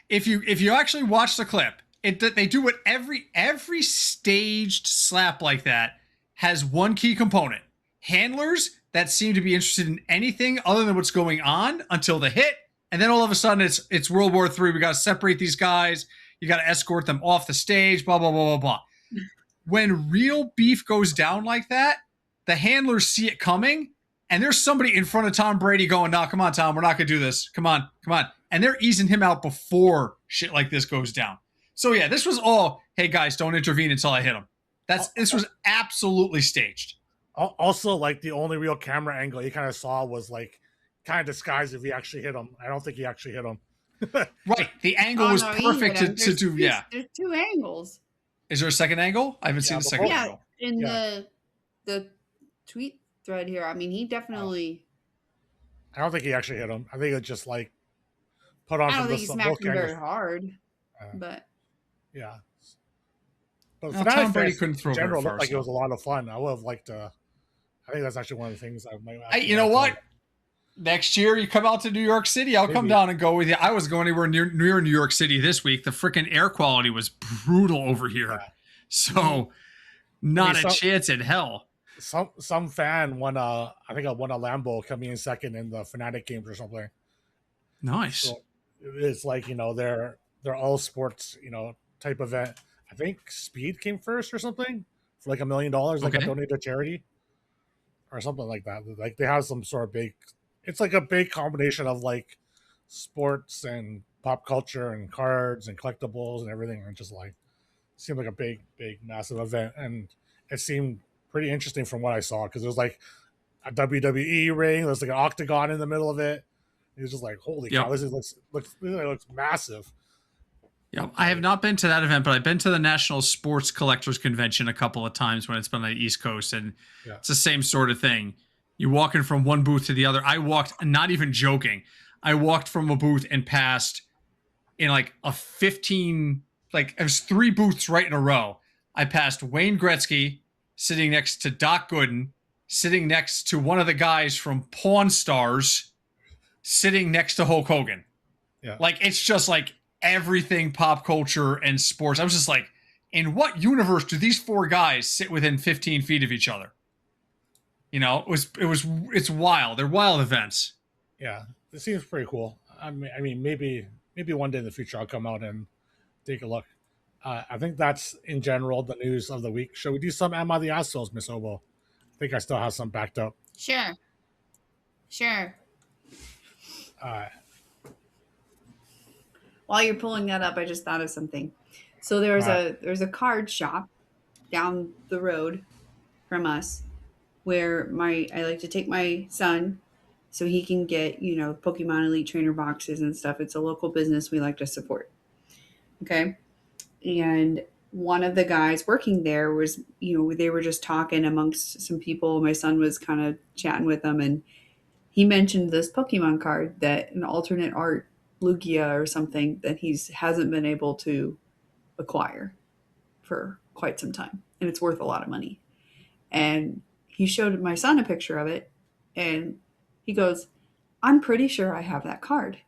Speaker 3: if you actually watch the clip, they do it every staged slap like that has one key component. Handlers that seem to be interested in anything other than what's going on until the hit, and then all of a sudden it's World War III. We got to separate these guys. You got to escort them off the stage, blah, blah, blah, blah, blah. When real beef goes down like that, the handlers see it coming, and there's somebody in front of Tom Brady going, no, come on, Tom, we're not going to do this. Come on. And they're easing him out before shit like this goes down. So, yeah, this was all, hey, guys, don't intervene until I hit him. This was absolutely staged.
Speaker 1: Also, like, the only real camera angle you kind of saw was, like, kind of disguised if he actually hit him. I don't think he actually hit him.
Speaker 3: Right. The angle was perfect to do. Yeah.
Speaker 2: There's two angles.
Speaker 3: Is there a second angle? I haven't seen the second angle.
Speaker 2: In the tweet thread here, I mean, he definitely.
Speaker 1: I don't think he actually hit him. I think it just like put on.
Speaker 2: I don't think he smacked him very hard, but.
Speaker 1: Yeah. But
Speaker 3: Tom Brady couldn't throw very far.
Speaker 1: Looked like it was a lot of fun. I would have liked to. I think that's actually one of the things I might.
Speaker 3: You know what? Next year, you come out to New York City, I'll come down and go with you. I was going anywhere near New York City this week. The freaking air quality was brutal over here. Yeah. So, not a chance in hell.
Speaker 1: Some fan won a Lambo coming in second in the Fanatic games or something.
Speaker 3: Nice.
Speaker 1: So it's like, they're all sports, type event. I think Speed came first or something for like $1 million. Like got donated to charity. or something like that. Like they have some sort of big. It's like a big combination of like sports and pop culture and cards and collectibles and everything, and just like seemed like a big, massive event, and it seemed pretty interesting from what I saw because it was like a WWE ring. There's like an octagon in the middle of it. It was just like, holy cow, this looks massive.
Speaker 3: Yeah, I have not been to that event, but I've been to the National Sports Collectors Convention a couple of times when it's been on the East Coast, and it's the same sort of thing. You're walking from one booth to the other. I walked, not even joking, I walked from a booth and passed in like a 15, like it was 3 booths right in a row. I passed Wayne Gretzky sitting next to Doc Gooden, sitting next to one of the guys from Pawn Stars, sitting next to Hulk Hogan.
Speaker 1: Yeah.
Speaker 3: Like, it's just like everything pop culture and sports. I was just like, in what universe do these 4 guys sit within 15 feet of each other? You know, it's wild. They're wild events.
Speaker 1: Yeah, it seems pretty cool. I mean, maybe one day in the future I'll come out and take a look. I think that's in general the news of the week. Shall we do some Am I the Assholes, Miss Obo? I think I still have some backed up.
Speaker 2: Sure. While you're pulling that up, I just thought of something. So there's a card shop down the road from us where I like to take my son so he can get, Pokemon Elite Trainer boxes and stuff. It's a local business we like to support. Okay. And one of the guys working there was, they were just talking amongst some people. My son was kind of chatting with them, and he mentioned this Pokemon card that an alternate art Lugia or something that he hasn't been able to acquire for quite some time. And it's worth a lot of money. And he showed my son a picture of it, and he goes, I'm pretty sure I have that card.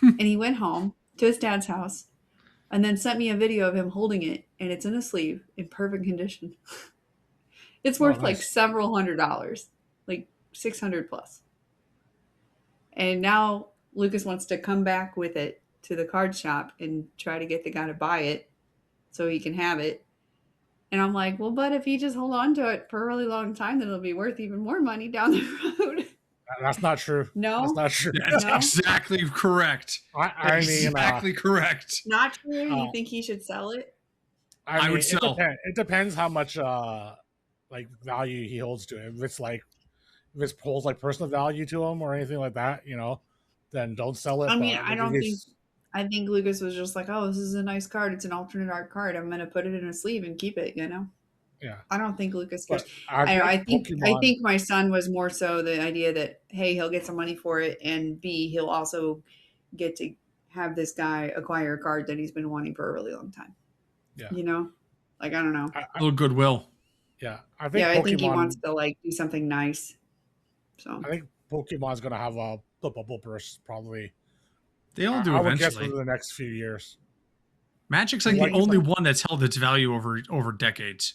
Speaker 2: And he went home to his dad's house and then sent me a video of him holding it, and it's in a sleeve in perfect condition. It's worth like several $100s, like $600 plus. And now Lucas wants to come back with it to the card shop and try to get the guy to buy it so he can have it. And I'm like, well, but if you just hold on to it for a really long time, then it'll be worth even more money down the road.
Speaker 1: That's not true.
Speaker 2: No,
Speaker 1: that's not true.
Speaker 3: That's exactly correct.
Speaker 1: I mean,
Speaker 3: exactly correct.
Speaker 2: Not true. You think he should sell it?
Speaker 3: I would sell.
Speaker 1: It depends how much like value he holds to it. If it holds like personal value to him or anything like that, then don't sell it.
Speaker 2: I mean, I think Lucas was just like, oh, this is a nice card. It's an alternate art card. I'm going to put it in a sleeve and keep it,
Speaker 1: Yeah.
Speaker 2: I don't think Lucas cares. I think my son was more so the idea that, hey, he'll get some money for it, and B, he'll also get to have this guy acquire a card that he's been wanting for a really long time.
Speaker 1: Yeah.
Speaker 2: Like, I don't know.
Speaker 3: A little goodwill.
Speaker 1: Yeah.
Speaker 2: I think he wants to like do something nice. So
Speaker 1: I think Pokemon's going to have a bubble burst probably.
Speaker 3: They all do
Speaker 1: I
Speaker 3: eventually.
Speaker 1: would guess within the next few years.
Speaker 3: Magic's like the only one that's held its value over decades.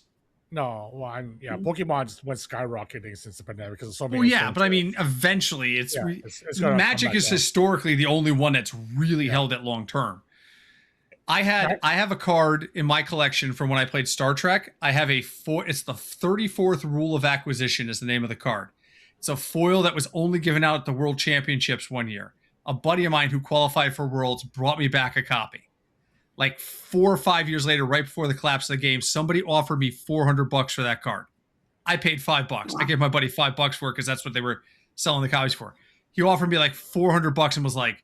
Speaker 1: No, well, Pokemon just went skyrocketing since the pandemic because of so many.
Speaker 3: Well, yeah, but I mean, eventually, it's Magic is historically the only one that's really held it long term. I have a card in my collection from when I played Star Trek. I have it's the 34th Rule of Acquisition is the name of the card. It's a foil that was only given out at the World Championships one year. A buddy of mine who qualified for Worlds brought me back a copy. Like 4 or 5 years later, right before the collapse of the game, somebody offered me $400 for that card. I paid $5. Wow. I gave my buddy $5 for it because that's what they were selling the copies for. He offered me like $400 and was like,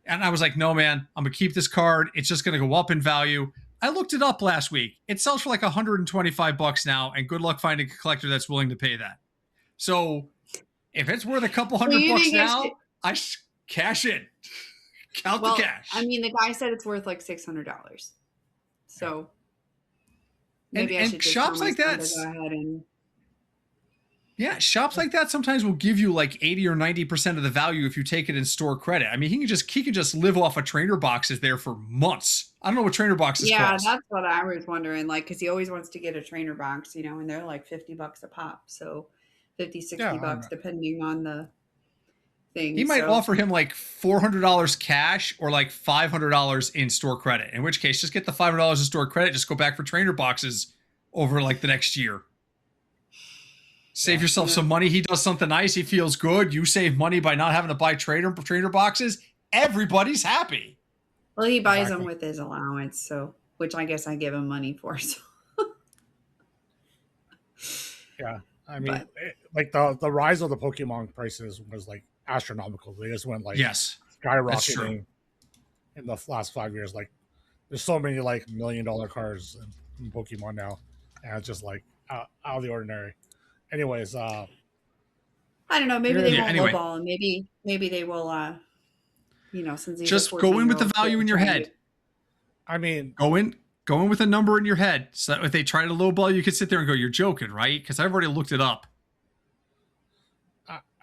Speaker 3: and I was like, no, man, I'm going to keep this card. It's just going to go up in value. I looked it up last week. It sells for like $125 now, and good luck finding a collector that's willing to pay that. So if it's worth a couple $100 now, I cash in. Count the cash.
Speaker 2: I mean, the guy said it's worth like $600. So maybe I should just
Speaker 3: shops like that.
Speaker 2: Go ahead and...
Speaker 3: Yeah, shops like that sometimes will give you like 80 or 90% of the value if you take it in store credit. I mean, he can just live off of trainer boxes there for months. I don't know what trainer boxes cost.
Speaker 2: Yeah, that's what I was wondering. Like, because he always wants to get a trainer box, and they're like $50 a pop. So $50, $60 depending on the thing.
Speaker 3: He might offer him like $400 cash or like $500 in store credit. In which case, just get the $500 in store credit. Just go back for trainer boxes over like the next year. Save yourself some money. He does something nice. He feels good. You save money by not having to buy trader boxes. Everybody's happy.
Speaker 2: Well, he buys them with his allowance, so which I guess I give him money for. So.
Speaker 1: Yeah, I mean, like the rise of the Pokemon prices was like astronomical. They just went like skyrocketing in the last 5 years. Like, there's so many like $1 million cards in Pokemon now, and it's just like out of the ordinary. Anyways,
Speaker 2: I don't know. Maybe they won't lowball, and maybe they will. Since these
Speaker 3: just go in with the value in your head.
Speaker 1: I mean,
Speaker 3: go in with a number in your head, so that if they try to lowball, you can sit there and go, "You're joking, right?" Because I've already looked it up.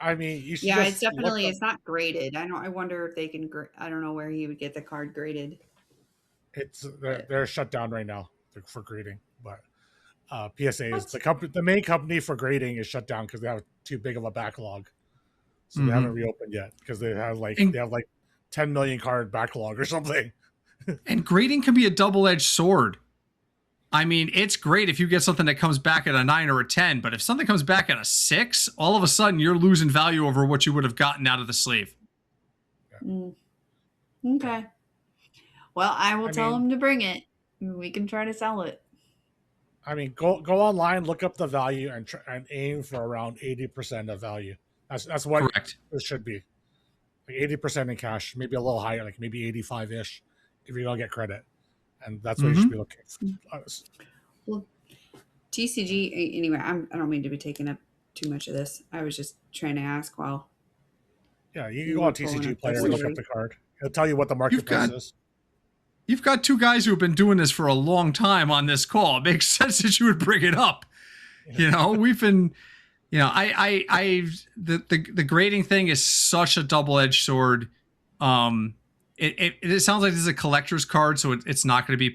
Speaker 1: I mean, you should.
Speaker 2: Yeah, it's definitely it's not graded. I wonder if they can. I don't know where he would get the card graded.
Speaker 1: They're shut down right now for grading, but PSA is the main company for grading is shut down because they have too big of a backlog, so they haven't reopened yet because they have like 10 million card backlog or something.
Speaker 3: And grading can be a double-edged sword. I mean, it's great if you get something that comes back at a 9 or a 10, but if something comes back at a 6, all of a sudden you're losing value over what you would have gotten out of the sleeve.
Speaker 2: Okay. Well, I will tell him to bring it. We can try to sell it.
Speaker 1: I mean, go online, look up the value, and aim for around 80% of value. That's what it should be. Like 80% in cash, maybe a little higher, like maybe 85-ish, if you don't get credit. And that's what you should be looking for.
Speaker 2: Well, TCG, anyway, I don't mean to be taking up too much of this. I was just trying to ask while.
Speaker 1: Yeah, you can go on TCG Player and look up the card. It'll tell you what the market price is.
Speaker 3: You've got two guys who have been doing this for a long time on this call. It makes sense that you would bring it up. We've been, the grading thing is such a double-edged sword. It sounds like this is a collector's card, so it's not going to be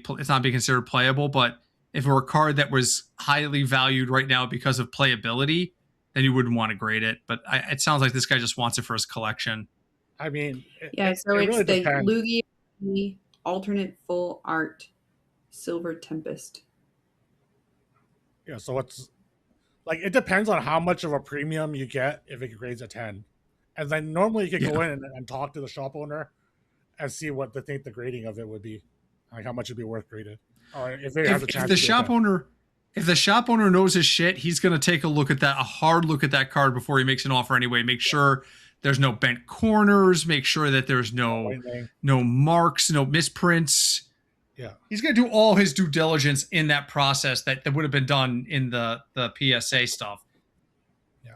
Speaker 3: considered playable. But if it were a card that was highly valued right now because of playability, then you wouldn't want to grade it. But it sounds like this guy just wants it for his collection.
Speaker 1: I mean,
Speaker 2: it's really the Ludwig alternate full art Silver Tempest.
Speaker 1: Yeah, so it's like it depends on how much of a premium you get if it grades a 10. And then normally you can go in and talk to the shop owner and see what they think the grading of it would be, like how much it'd be worth graded. Or if they have the chance.
Speaker 3: If the shop owner knows his shit, he's going to take a hard look at that card before he makes an offer anyway. Make sure there's no bent corners. Make sure that there's no marks, no misprints.
Speaker 1: Yeah,
Speaker 3: he's going to do all his due diligence in that process that would have been done in the PSA stuff.
Speaker 1: Yeah.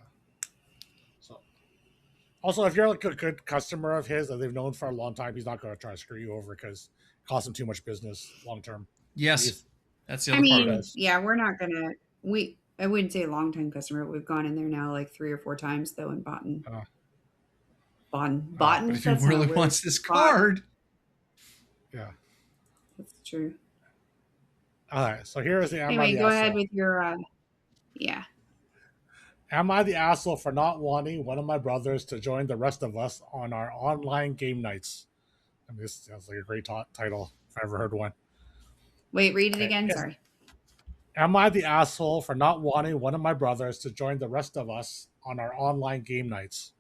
Speaker 1: So, also, if you're like a good customer of his that they've known for a long time, he's not going to try to screw you over because it costs him too much business long term.
Speaker 3: Yes, that's the other part of it.
Speaker 2: Yeah, we're not going to. I wouldn't say a long time customer. We've gone in there now like 3 or 4 times though and bought.
Speaker 3: But if he really wants this card,
Speaker 1: yeah,
Speaker 2: that's true.
Speaker 1: All right, so here is the.
Speaker 2: Anyway, go ahead with your. Yeah.
Speaker 1: Am I the asshole for not wanting one of my brothers to join the rest of us on our online game nights? I mean, this sounds like a great title if I ever heard one.
Speaker 2: Wait, read it again. Sorry.
Speaker 1: Am I the asshole for not wanting one of my brothers to join the rest of us on our online game nights?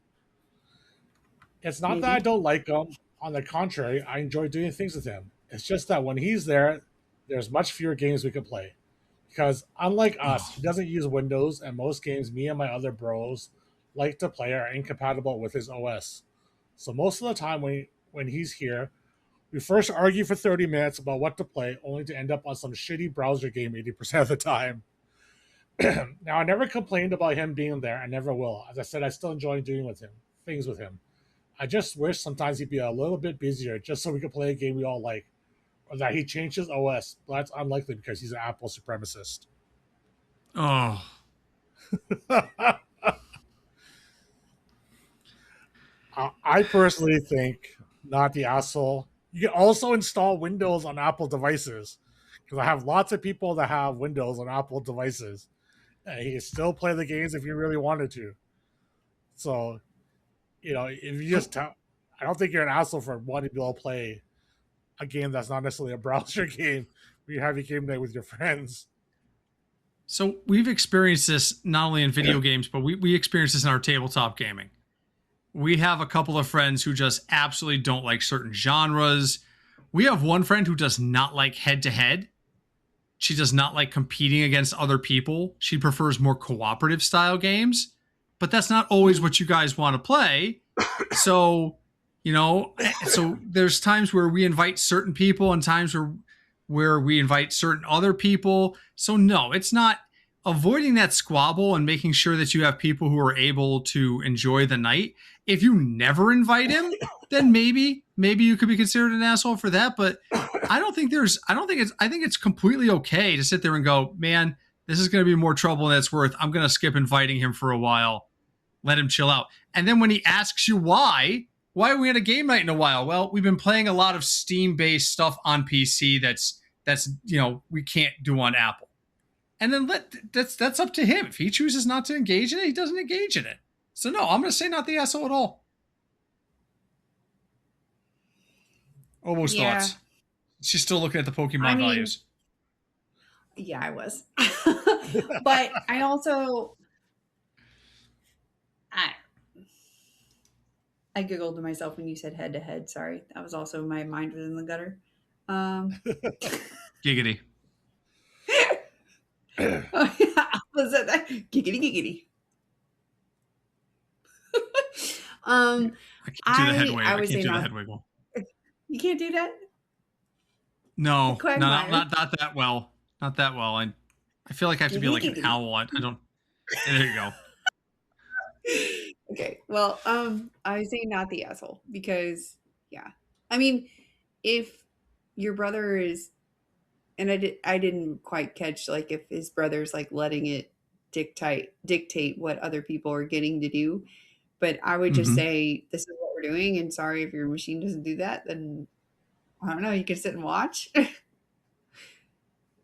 Speaker 1: It's not that I don't like him. On the contrary, I enjoy doing things with him. It's just that when he's there, there's much fewer games we can play. Because unlike us, he doesn't use Windows, and most games me and my other bros like to play are incompatible with his OS. So most of the time when he's here, we first argue for 30 minutes about what to play, only to end up on some shitty browser game 80% of the time. Now, I never complained about him being there. I never will. As I said, I still enjoy doing things with him. I just wish sometimes he'd be a little bit busier just so we could play a game we all like. Or that he changed his OS. But that's unlikely because he's an Apple supremacist.
Speaker 3: Oh.
Speaker 1: I personally think not the asshole. You can also install Windows on Apple devices. Because I have lots of people that have Windows on Apple devices. And he can still play the games if you really wanted to. So, if you just I don't think you're an asshole for wanting to be able to play a game that's not necessarily a browser game where you have your game night with your friends.
Speaker 3: So we've experienced this not only in video games, but we experience this in our tabletop gaming. We have a couple of friends who just absolutely don't like certain genres. We have one friend who does not like head-to-head. She does not like competing against other people. She prefers more cooperative style games, but that's not always what you guys want to play. So, so there's times where we invite certain people and times where we invite certain other people. So no, it's not avoiding that squabble and making sure that you have people who are able to enjoy the night. If you never invite him, then maybe you could be considered an asshole for that. But I think it's completely okay to sit there and go, man, this is going to be more trouble than it's worth. I'm going to skip inviting him for a while. Let him chill out. And then when he asks you why are we at a game night in a while? Well, we've been playing a lot of Steam-based stuff on PC that's we can't do on Apple. And then that's up to him. If he chooses not to engage in it, he doesn't engage in it. So no, I'm going to say not the asshole at all. Almost thoughts. She's still looking at the Pokemon values.
Speaker 2: Yeah, I was. But I also... I giggled to myself when you said head-to-head. Sorry. That was also my mind was in the gutter.
Speaker 3: Giggity.
Speaker 2: Oh, yeah. Was it that? Giggity.
Speaker 3: I can't do the head wiggle.
Speaker 2: I
Speaker 3: I
Speaker 2: would
Speaker 3: can't
Speaker 2: say
Speaker 3: do the
Speaker 2: not.
Speaker 3: head wiggle.
Speaker 2: You can't do that?
Speaker 3: No,
Speaker 2: Quagmire.
Speaker 3: not that well. Not that well. I feel like I have to be like an owl. I don't. There you go.
Speaker 2: Okay. Well, I say not the asshole because, yeah. I mean, if your brother is, and I didn't quite catch like if his brother's like letting it dictate what other people are getting to do, but I would just say this is what we're doing, and sorry if your machine doesn't do that. Then I don't know. You can sit and watch.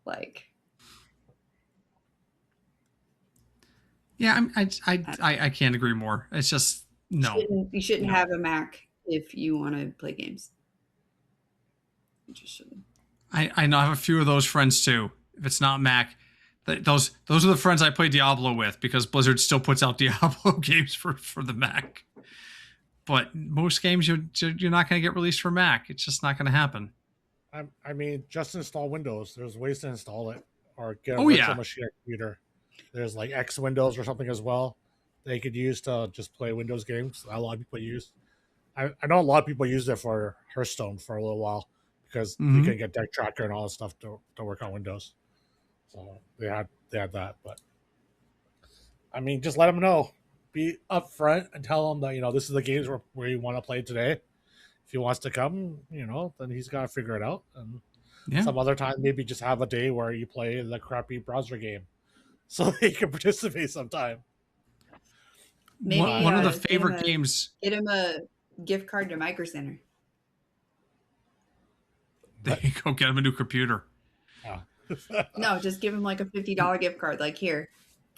Speaker 2: Like.
Speaker 3: Yeah, I can't agree more. It's just no.
Speaker 2: You shouldn't have a Mac if you want to play games. You just shouldn't.
Speaker 3: I know I have a few of those friends too. If it's not Mac, those are the friends I play Diablo with because Blizzard still puts out Diablo games for the Mac. But most games you're not going to get released for Mac. It's just not going to happen.
Speaker 1: I mean, just install Windows. There's ways to install it or get a virtual machine or computer. There's like X Windows or something as well they could use to just play Windows games. A lot of people use. I know a lot of people used it for Hearthstone for a little while because you can get Deck Tracker and all this stuff to work on Windows. So they had that, but I mean, just let them know. Be upfront and tell him that this is the games where you want to play today. If he wants to come, then he's got to figure it out. And some other time, maybe just have a day where you play the crappy browser game, so he can participate sometime.
Speaker 2: Maybe
Speaker 3: one of the favorite games.
Speaker 2: Get him a gift card to Micro Center.
Speaker 3: There you go. Get him a new computer.
Speaker 2: No, just give him like a $50 gift card. Like here.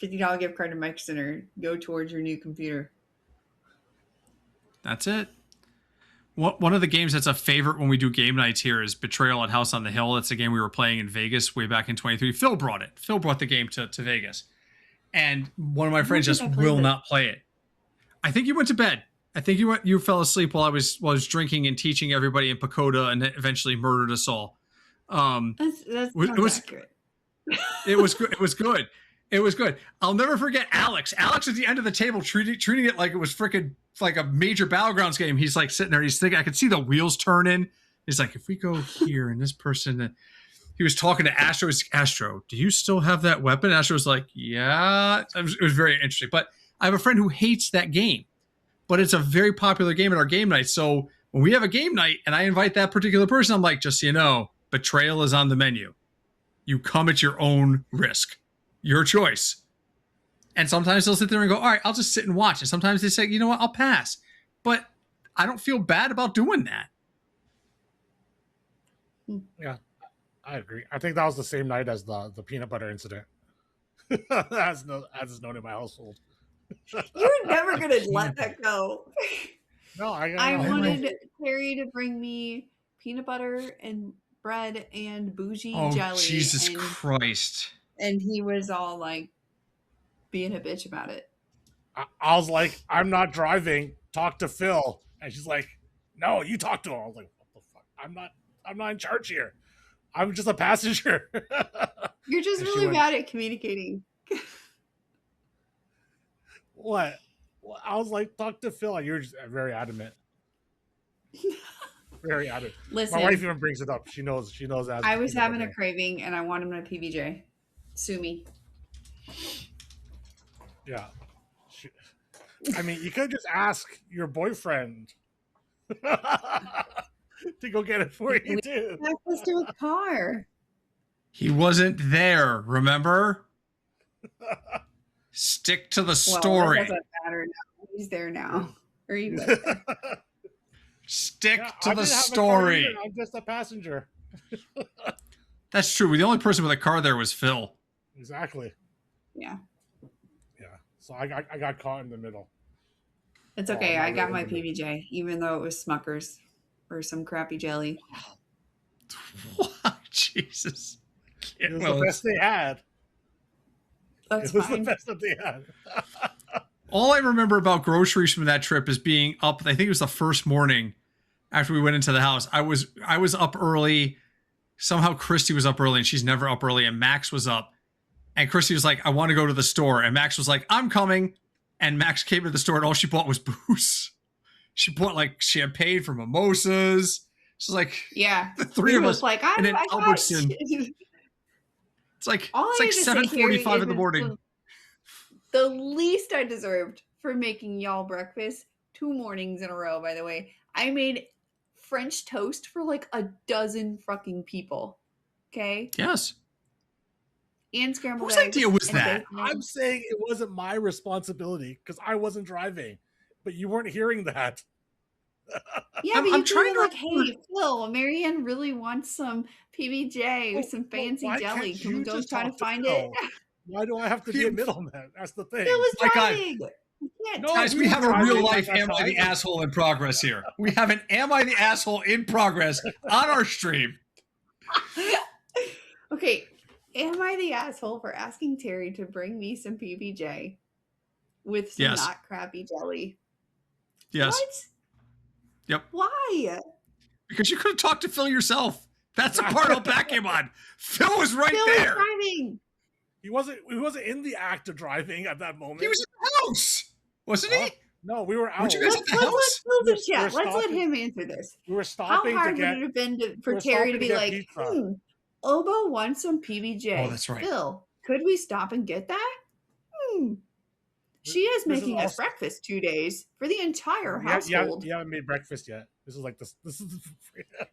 Speaker 2: $50 gift card to Micro Center. Go towards your new computer.
Speaker 3: That's it. One of the games that's a favorite when we do game nights here is Betrayal at House on the Hill. That's a game we were playing in Vegas way back in 23. Phil brought it. Phil brought the game to Vegas. And one of my friends just will not play it. I think you went to bed. I think you fell asleep while I was drinking and teaching everybody in Pacoda and eventually murdered us all.
Speaker 2: That's accurate.
Speaker 3: It was good. It was good. It was good. I'll never forget Alex. Alex at the end of the table treating it like it was freaking like a major Battlegrounds game. He's like sitting there. He's thinking, I could see the wheels turning. He's like, if we go here and this person, he was talking to Astro. Astro, do you still have that weapon? Astro was like, yeah. It was very interesting. But I have a friend who hates that game, but it's a very popular game at our game night. So when we have a game night and I invite that particular person, I'm like, just so you know, Betrayal is on the menu. You come at your own risk. Your choice. And sometimes they'll sit there and go, all right, I'll just sit and watch. And sometimes they say, you know what, I'll pass. But I don't feel bad about doing that.
Speaker 1: Yeah, I agree. I think that was the same night as the peanut butter incident. As is known in my household.
Speaker 2: You're never going to let that go.
Speaker 1: No,
Speaker 2: I wanted Terry to bring me peanut butter and bread and bougie jelly.
Speaker 3: Jesus Christ.
Speaker 2: and he was all like being a bitch about it.
Speaker 1: I was like, I'm not driving. Talk to Phil. And she's like, no, you talk to him. I was like, what the fuck? I'm not in charge here. I'm just a passenger.
Speaker 2: You're just
Speaker 1: And she
Speaker 2: really
Speaker 1: went,
Speaker 2: bad at communicating.
Speaker 1: what? Well, I was like, talk to Phil. And you're just very adamant. Very adamant.
Speaker 2: Listen,
Speaker 1: My wife even brings it up. She knows. As
Speaker 2: I was having a craving and I wanted my PBJ. Sue me.
Speaker 1: Yeah. I mean, you could just ask your boyfriend to go get it for you too.
Speaker 2: Let's do a car.
Speaker 3: He wasn't there, remember? Stick to the story.
Speaker 2: Well, it doesn't matter now. He's there now. Or he was there.
Speaker 3: Stick to
Speaker 1: I
Speaker 3: the
Speaker 1: didn't have a car
Speaker 3: story.
Speaker 1: either. I'm just a passenger.
Speaker 3: That's true. The only person with a car there was Phil.
Speaker 1: Exactly.
Speaker 2: Yeah.
Speaker 1: Yeah. So I got caught in the middle.
Speaker 2: It's okay. I got
Speaker 1: really
Speaker 2: my
Speaker 1: good.
Speaker 2: PBJ, even though it was Smucker's or some crappy jelly.
Speaker 3: What? Jesus.
Speaker 1: It was the best they had.
Speaker 2: That's
Speaker 1: It was
Speaker 2: fine.
Speaker 1: the best that they had.
Speaker 3: All I remember about groceries from that trip is being up. I think it was the first morning after we went into the house. I was up early. Somehow Christy was up early, and she's never up early. And Max was up, and Christy was like, "I want to go to the store." And Max was like, "I'm coming." And Max came to the store, and all she bought was booze. She bought like champagne for mimosas. She's like,
Speaker 2: Yeah.
Speaker 3: the three of us
Speaker 2: like,
Speaker 3: in an
Speaker 2: I got
Speaker 3: Albertson.
Speaker 2: shit.
Speaker 3: It's like
Speaker 2: All I
Speaker 3: it's
Speaker 2: had
Speaker 3: like
Speaker 2: to say, Carrie,
Speaker 3: 7:45 in the
Speaker 2: is
Speaker 3: morning.
Speaker 2: The least I deserved for making y'all breakfast 2 mornings in a row, by the way. I made French toast for like a dozen fucking people. Okay?
Speaker 3: Yes.
Speaker 2: And scrambled
Speaker 3: Whose
Speaker 2: eggs.
Speaker 3: idea was
Speaker 2: and
Speaker 3: that?
Speaker 2: bacon.
Speaker 1: I'm saying it wasn't my responsibility because I wasn't driving, but you weren't hearing that.
Speaker 2: Yeah,
Speaker 3: I'm
Speaker 2: but you
Speaker 3: trying
Speaker 2: trying
Speaker 3: to
Speaker 2: like,
Speaker 3: remember-
Speaker 2: hey, Phil, Marianne really wants some PBJ with some fancy
Speaker 1: why
Speaker 2: jelly.
Speaker 1: can't
Speaker 2: Can we
Speaker 1: you
Speaker 2: go
Speaker 1: just
Speaker 2: try to
Speaker 1: talk
Speaker 2: find
Speaker 1: Phil?
Speaker 2: it?
Speaker 1: Why do I have to be a middleman? That's the thing.
Speaker 2: Phil was
Speaker 3: My God.
Speaker 2: driving. You can't
Speaker 1: No,
Speaker 2: tell
Speaker 3: Guys,
Speaker 1: you
Speaker 3: we
Speaker 2: me
Speaker 3: have
Speaker 1: were
Speaker 3: a
Speaker 1: driving
Speaker 3: real
Speaker 1: at
Speaker 3: life
Speaker 1: that
Speaker 3: Am I the
Speaker 1: time.
Speaker 3: Asshole in progress here. We have an Am I the Asshole in progress on our stream.
Speaker 2: Okay, am I the asshole for asking Terry to bring me some PBJ with some
Speaker 3: Yes.
Speaker 2: not crappy jelly?
Speaker 3: Yes.
Speaker 2: What?
Speaker 3: Yep.
Speaker 2: Why?
Speaker 3: Because you could have talked to Phil yourself. That's the part I'll back him on. Phil was right
Speaker 2: Phil was
Speaker 3: there.
Speaker 2: driving.
Speaker 1: He wasn't in the act of driving at that moment.
Speaker 3: He was in the house, wasn't he?
Speaker 1: Huh? No, we were out.
Speaker 3: Weren't you guys
Speaker 2: Let's
Speaker 3: at the
Speaker 2: let
Speaker 3: house?
Speaker 2: Phil
Speaker 1: We're-
Speaker 2: chat.
Speaker 1: we're
Speaker 2: Let's let
Speaker 1: stopping-
Speaker 2: him answer this.
Speaker 1: We were
Speaker 2: How
Speaker 1: stopping to
Speaker 2: hard would
Speaker 1: get.
Speaker 2: it have been for
Speaker 1: we're
Speaker 2: Terry to
Speaker 1: stopping
Speaker 2: be
Speaker 1: to get
Speaker 2: like,
Speaker 1: pizza.
Speaker 2: Obo wants some PBJ.
Speaker 3: Oh, that's right.
Speaker 2: Phil, could we stop and get that? She is
Speaker 1: This is
Speaker 2: making us
Speaker 1: also-
Speaker 2: breakfast 2 days for the entire
Speaker 1: You
Speaker 2: household.
Speaker 1: haven't made breakfast yet. This is like this. This is.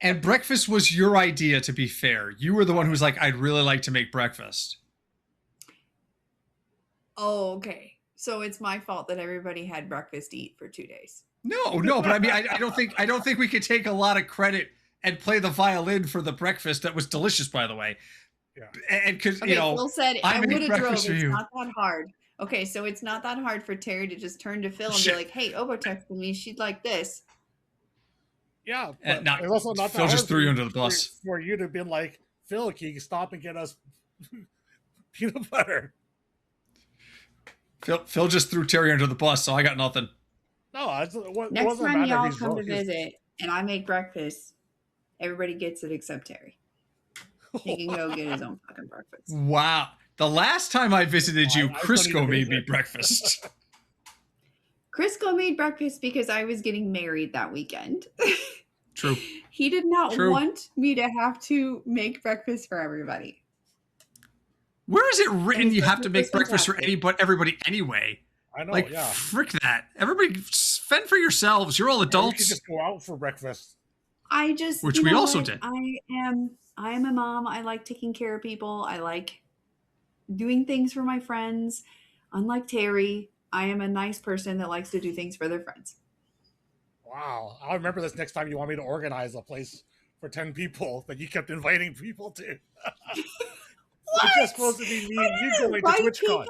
Speaker 3: And breakfast was your idea, to be fair. You were the one who was like, I'd really like to make breakfast.
Speaker 2: Oh, okay. So it's my fault that everybody had breakfast to eat for 2 days.
Speaker 3: No, but I mean, I don't think we could take a lot of credit and play the violin for the breakfast that was delicious, by the way.
Speaker 1: Yeah.
Speaker 3: And because
Speaker 2: Okay, Phil said
Speaker 3: I
Speaker 2: I
Speaker 3: made
Speaker 2: would have drove.
Speaker 3: breakfast for
Speaker 2: It's
Speaker 3: you.
Speaker 2: not that hard. Okay, so it's not that hard for Terry to just turn to Phil and
Speaker 3: Shit.
Speaker 2: be like, "Hey, Obo texted me. She'd like this."
Speaker 1: Yeah,
Speaker 3: And
Speaker 1: but it's also not that
Speaker 3: Phil just
Speaker 1: hard
Speaker 3: threw you
Speaker 1: for-
Speaker 3: under the bus.
Speaker 1: for you to be like, Phil, can you stop and get us peanut butter?
Speaker 3: Phil just threw Terry under the bus, so I got nothing.
Speaker 1: No, it
Speaker 2: Next
Speaker 1: wasn't a
Speaker 2: time
Speaker 1: matter
Speaker 2: y'all
Speaker 1: he's
Speaker 2: come to
Speaker 1: drunk. He's-
Speaker 2: visit and I make breakfast, everybody gets it except Terry. He can go get his own fucking breakfast.
Speaker 3: Wow. The last time I visited you,
Speaker 1: I don't
Speaker 3: Crisco
Speaker 1: even
Speaker 3: made me
Speaker 1: visit.
Speaker 3: breakfast.
Speaker 2: Crisco made breakfast because I was getting married that weekend.
Speaker 3: True.
Speaker 2: He did not
Speaker 3: True.
Speaker 2: want me to have to make breakfast for everybody.
Speaker 3: Where is it written
Speaker 2: And
Speaker 3: you
Speaker 2: it's
Speaker 3: have to make
Speaker 2: just
Speaker 3: breakfast for
Speaker 2: happening.
Speaker 3: everybody anyway?
Speaker 1: I know,
Speaker 3: Like,
Speaker 1: yeah.
Speaker 3: frick that. Everybody fend for yourselves. You're all
Speaker 1: You
Speaker 3: adults.
Speaker 1: could just go out for breakfast.
Speaker 2: I just,
Speaker 3: Which
Speaker 2: you
Speaker 3: we
Speaker 2: know
Speaker 3: also
Speaker 2: what?
Speaker 3: did.
Speaker 2: I am a mom. I like taking care of people. I like doing things for my friends. Unlike Terry, I am a nice person that likes to do things for their friends.
Speaker 1: Wow, I'll remember this next time you want me to organize a place for 10 people that you kept inviting people to.
Speaker 2: What?
Speaker 1: It's just supposed to be me
Speaker 2: I
Speaker 1: and you
Speaker 2: didn't
Speaker 1: going to
Speaker 2: invite
Speaker 1: TwitchCon.
Speaker 2: people?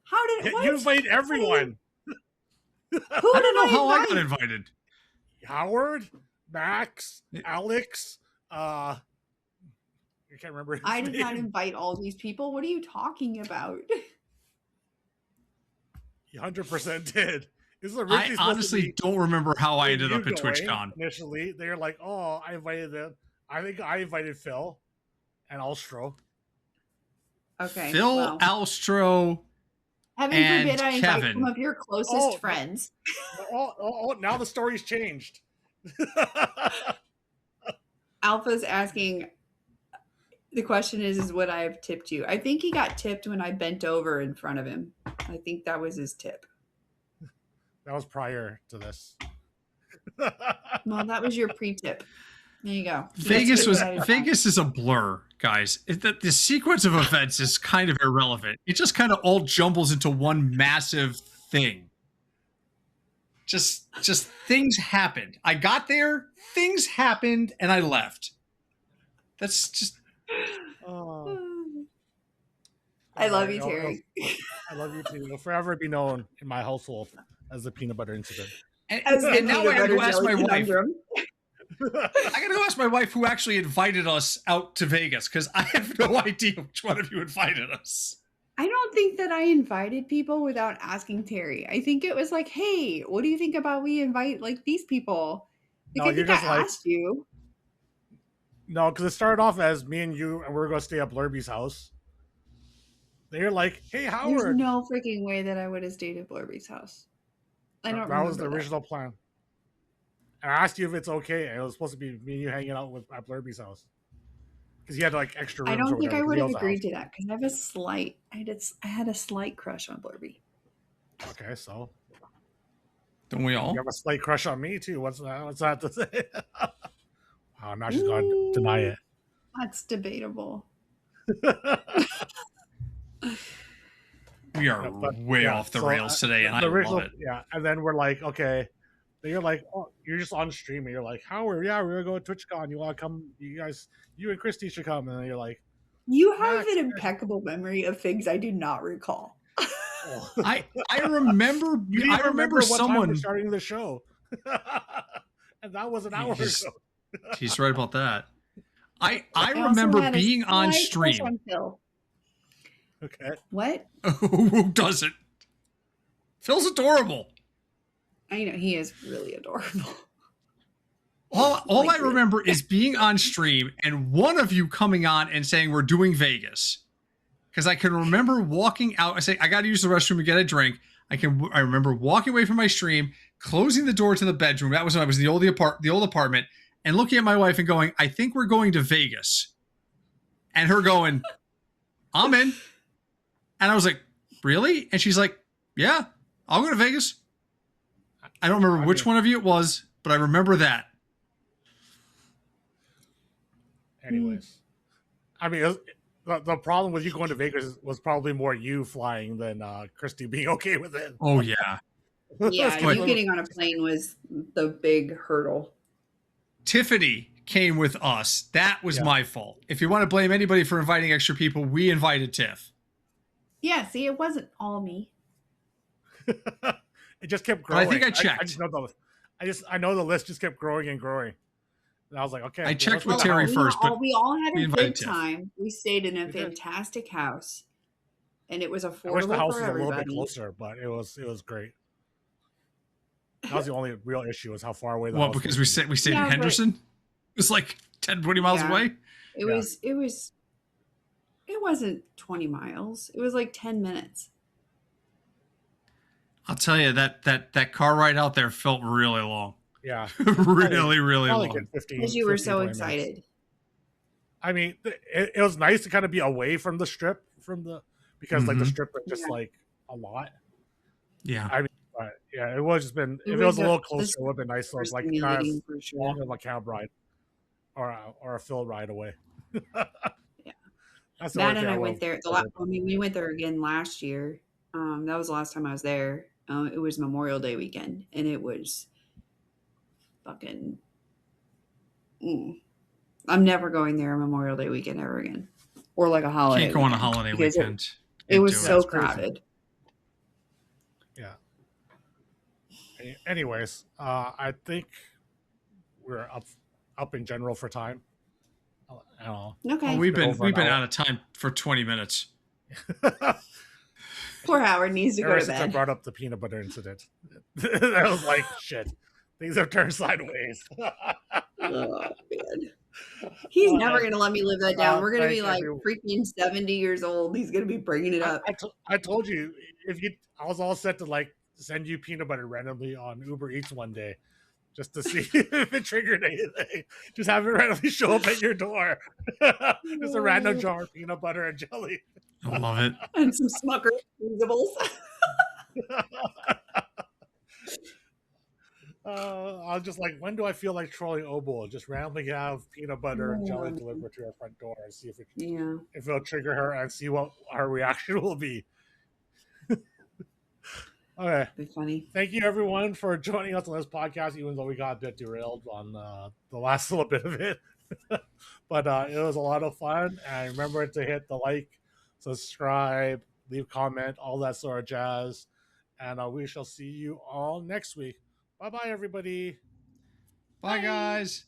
Speaker 2: How did it?
Speaker 1: You invite everyone.
Speaker 2: Who
Speaker 3: I don't
Speaker 2: did
Speaker 3: know how I
Speaker 2: invite?
Speaker 3: got invited.
Speaker 1: Howard, Max, Alex, I can't remember. His
Speaker 2: I did not
Speaker 1: name.
Speaker 2: invite all these people. What are you talking about?
Speaker 1: He 100% did. This is
Speaker 3: I
Speaker 1: originally supposed to
Speaker 3: honestly
Speaker 1: be
Speaker 3: don't remember how I ended
Speaker 1: you
Speaker 3: up at
Speaker 1: going
Speaker 3: TwitchCon.
Speaker 1: initially. They're like, "Oh, I invited them." I think I invited Phil and Alstro.
Speaker 2: Okay.
Speaker 3: Phil,
Speaker 2: Well,
Speaker 3: Alstro,
Speaker 2: heaven
Speaker 3: and
Speaker 2: forbid I invite
Speaker 3: Kevin.
Speaker 2: some of your closest
Speaker 1: Oh,
Speaker 2: friends.
Speaker 1: Now the story's changed.
Speaker 2: Alpha's asking. The question is would I have tipped you? I think he got tipped when I bent over in front of him. I think that was his tip.
Speaker 1: That was prior to this.
Speaker 2: Well, that was your pre-tip. There you go.
Speaker 3: Vegas is a blur, guys. The sequence of events is kind of irrelevant. It just kind of all jumbles into one massive thing. Just things happened. I got there, things happened, and I left. That's just.
Speaker 1: Oh.
Speaker 2: I love you, Terry.
Speaker 1: I love you too. You'll forever be known in my household as the peanut butter incident.
Speaker 3: And now I got to go ask my wife. I got to go ask my wife who actually invited us out to Vegas because I have no idea which one of you invited us.
Speaker 2: I don't think that I invited people without asking Terry. I think it was like, hey, what do you think about we invite like these people? Like, I think I asked you.
Speaker 1: No, because it started off as me and you, and we were going to stay at Blurby's house. They're like, "Hey, Howard."
Speaker 2: There's no freaking way that I would have stayed at Blurby's house. I don't remember.
Speaker 1: That was the original plan. And I asked you if it's okay, and it was supposed to be me and you hanging out at Blurby's house because he had like extra rooms.
Speaker 2: I don't think I would have agreed
Speaker 1: to
Speaker 2: that because I had a slight crush on Blurby.
Speaker 1: Okay, so
Speaker 3: don't we all?
Speaker 1: You have a slight crush on me too. What's that to say? Wow, now she's going to deny it.
Speaker 2: That's debatable.
Speaker 3: We are way off the rails today, and I love it.
Speaker 1: Yeah, and then we're like, okay. Then you're like, oh, you're just on stream, and you're like, Howard, yeah, we're going to TwitchCon. You want to come? You and Christy should come. And then you're like,
Speaker 2: you have an impeccable memory of things I do not recall.
Speaker 3: I remember. I remember someone
Speaker 1: was starting the show, and that was an hour ago.
Speaker 3: He's right about that. I remember being on stream.
Speaker 1: Okay.
Speaker 2: What?
Speaker 3: Who doesn't? Phil's adorable.
Speaker 2: I know he is really adorable.
Speaker 3: All I remember is being on stream and one of you coming on and saying we're doing Vegas. Because I can remember walking out. I say I got to use the restroom to get a drink. I remember walking away from my stream, closing the door to the bedroom. That was when I was in the old apartment, and looking at my wife and going, "I think we're going to Vegas," and her going, "I'm in," and I was like, "Really?" And she's like, "Yeah, I'll go to Vegas." I don't remember which one of you it was, but I remember that.
Speaker 1: Anyways, I mean, the problem with you going to Vegas was probably more you flying than Christy being okay with it.
Speaker 3: Oh, yeah.
Speaker 2: Yeah, you getting on a plane was the big hurdle.
Speaker 3: Tiffany came with us. That was my fault. If you want to blame anybody for inviting extra people, we invited Tiff.
Speaker 2: Yeah, see, it wasn't all me.
Speaker 1: It just kept growing.
Speaker 3: I think I checked.
Speaker 1: I know the list just kept growing and growing. And I was like, okay.
Speaker 3: I checked with Terry first, but
Speaker 2: we all had a good time. We stayed in a fantastic house, and it was affordable. I wish the house was a little bit
Speaker 1: closer, but it was great. That was the only real issue was how far away the house
Speaker 3: because
Speaker 1: was.
Speaker 3: we stayed in Henderson? It was like 10, 20 miles away?
Speaker 2: It wasn't 20 miles. It was like 10 minutes.
Speaker 3: I'll tell you, that car ride out there felt really long.
Speaker 1: Yeah.
Speaker 3: really long.
Speaker 2: Because you were so excited.
Speaker 1: Minutes. I mean, it was nice to kind of be away from the strip, because like the strip was just like a lot.
Speaker 3: Yeah.
Speaker 1: I mean, but yeah, it would just been, if it was a little closer, it would have been nice. So it's like kind of long of a cab ride or a fill ride away.
Speaker 2: Yeah. Matt and I went there. We went there again last year. That was the last time I was there. It was Memorial Day weekend, and it was fucking. I'm never going there Memorial Day weekend ever again, or like a holiday.
Speaker 3: Can't go on a holiday weekend.
Speaker 2: It was so crowded.
Speaker 1: Yeah. Anyways, I think we're up in general for time. I don't
Speaker 2: Okay.
Speaker 3: Oh, we've been
Speaker 1: Over an hour.
Speaker 3: out of time for 20 minutes.
Speaker 1: know.
Speaker 2: Poor Howard needs to go
Speaker 1: Ever
Speaker 2: to
Speaker 1: since I
Speaker 2: bed.
Speaker 1: brought up the peanut butter incident, I was like, shit, things have turned sideways.
Speaker 2: Oh, man. He's never going to let me live that down. We're going to be
Speaker 1: Thank
Speaker 2: like
Speaker 1: everyone.
Speaker 2: freaking 70 years old. He's going to be bringing it up.
Speaker 1: I told you, I was all set to like send you peanut butter randomly on Uber Eats one day, just to see if it triggered anything. Just have it randomly show up at your door. Just a random jar of peanut butter and jelly.
Speaker 3: I love it.
Speaker 2: And some Smucker reusable.
Speaker 1: I was just like, when do I feel like trolling Obel? Just randomly have peanut butter and jelly delivered to her front door and see if it'll trigger her and see what her reaction will be. Okay.
Speaker 2: Be funny.
Speaker 1: Thank you everyone for joining us on this podcast, even though we got a bit derailed on the last little bit of it. But it was a lot of fun. And remember to hit the like, subscribe, leave comment, all that sort of jazz. And we shall see you all next week. Bye-bye, everybody.
Speaker 3: Bye, guys.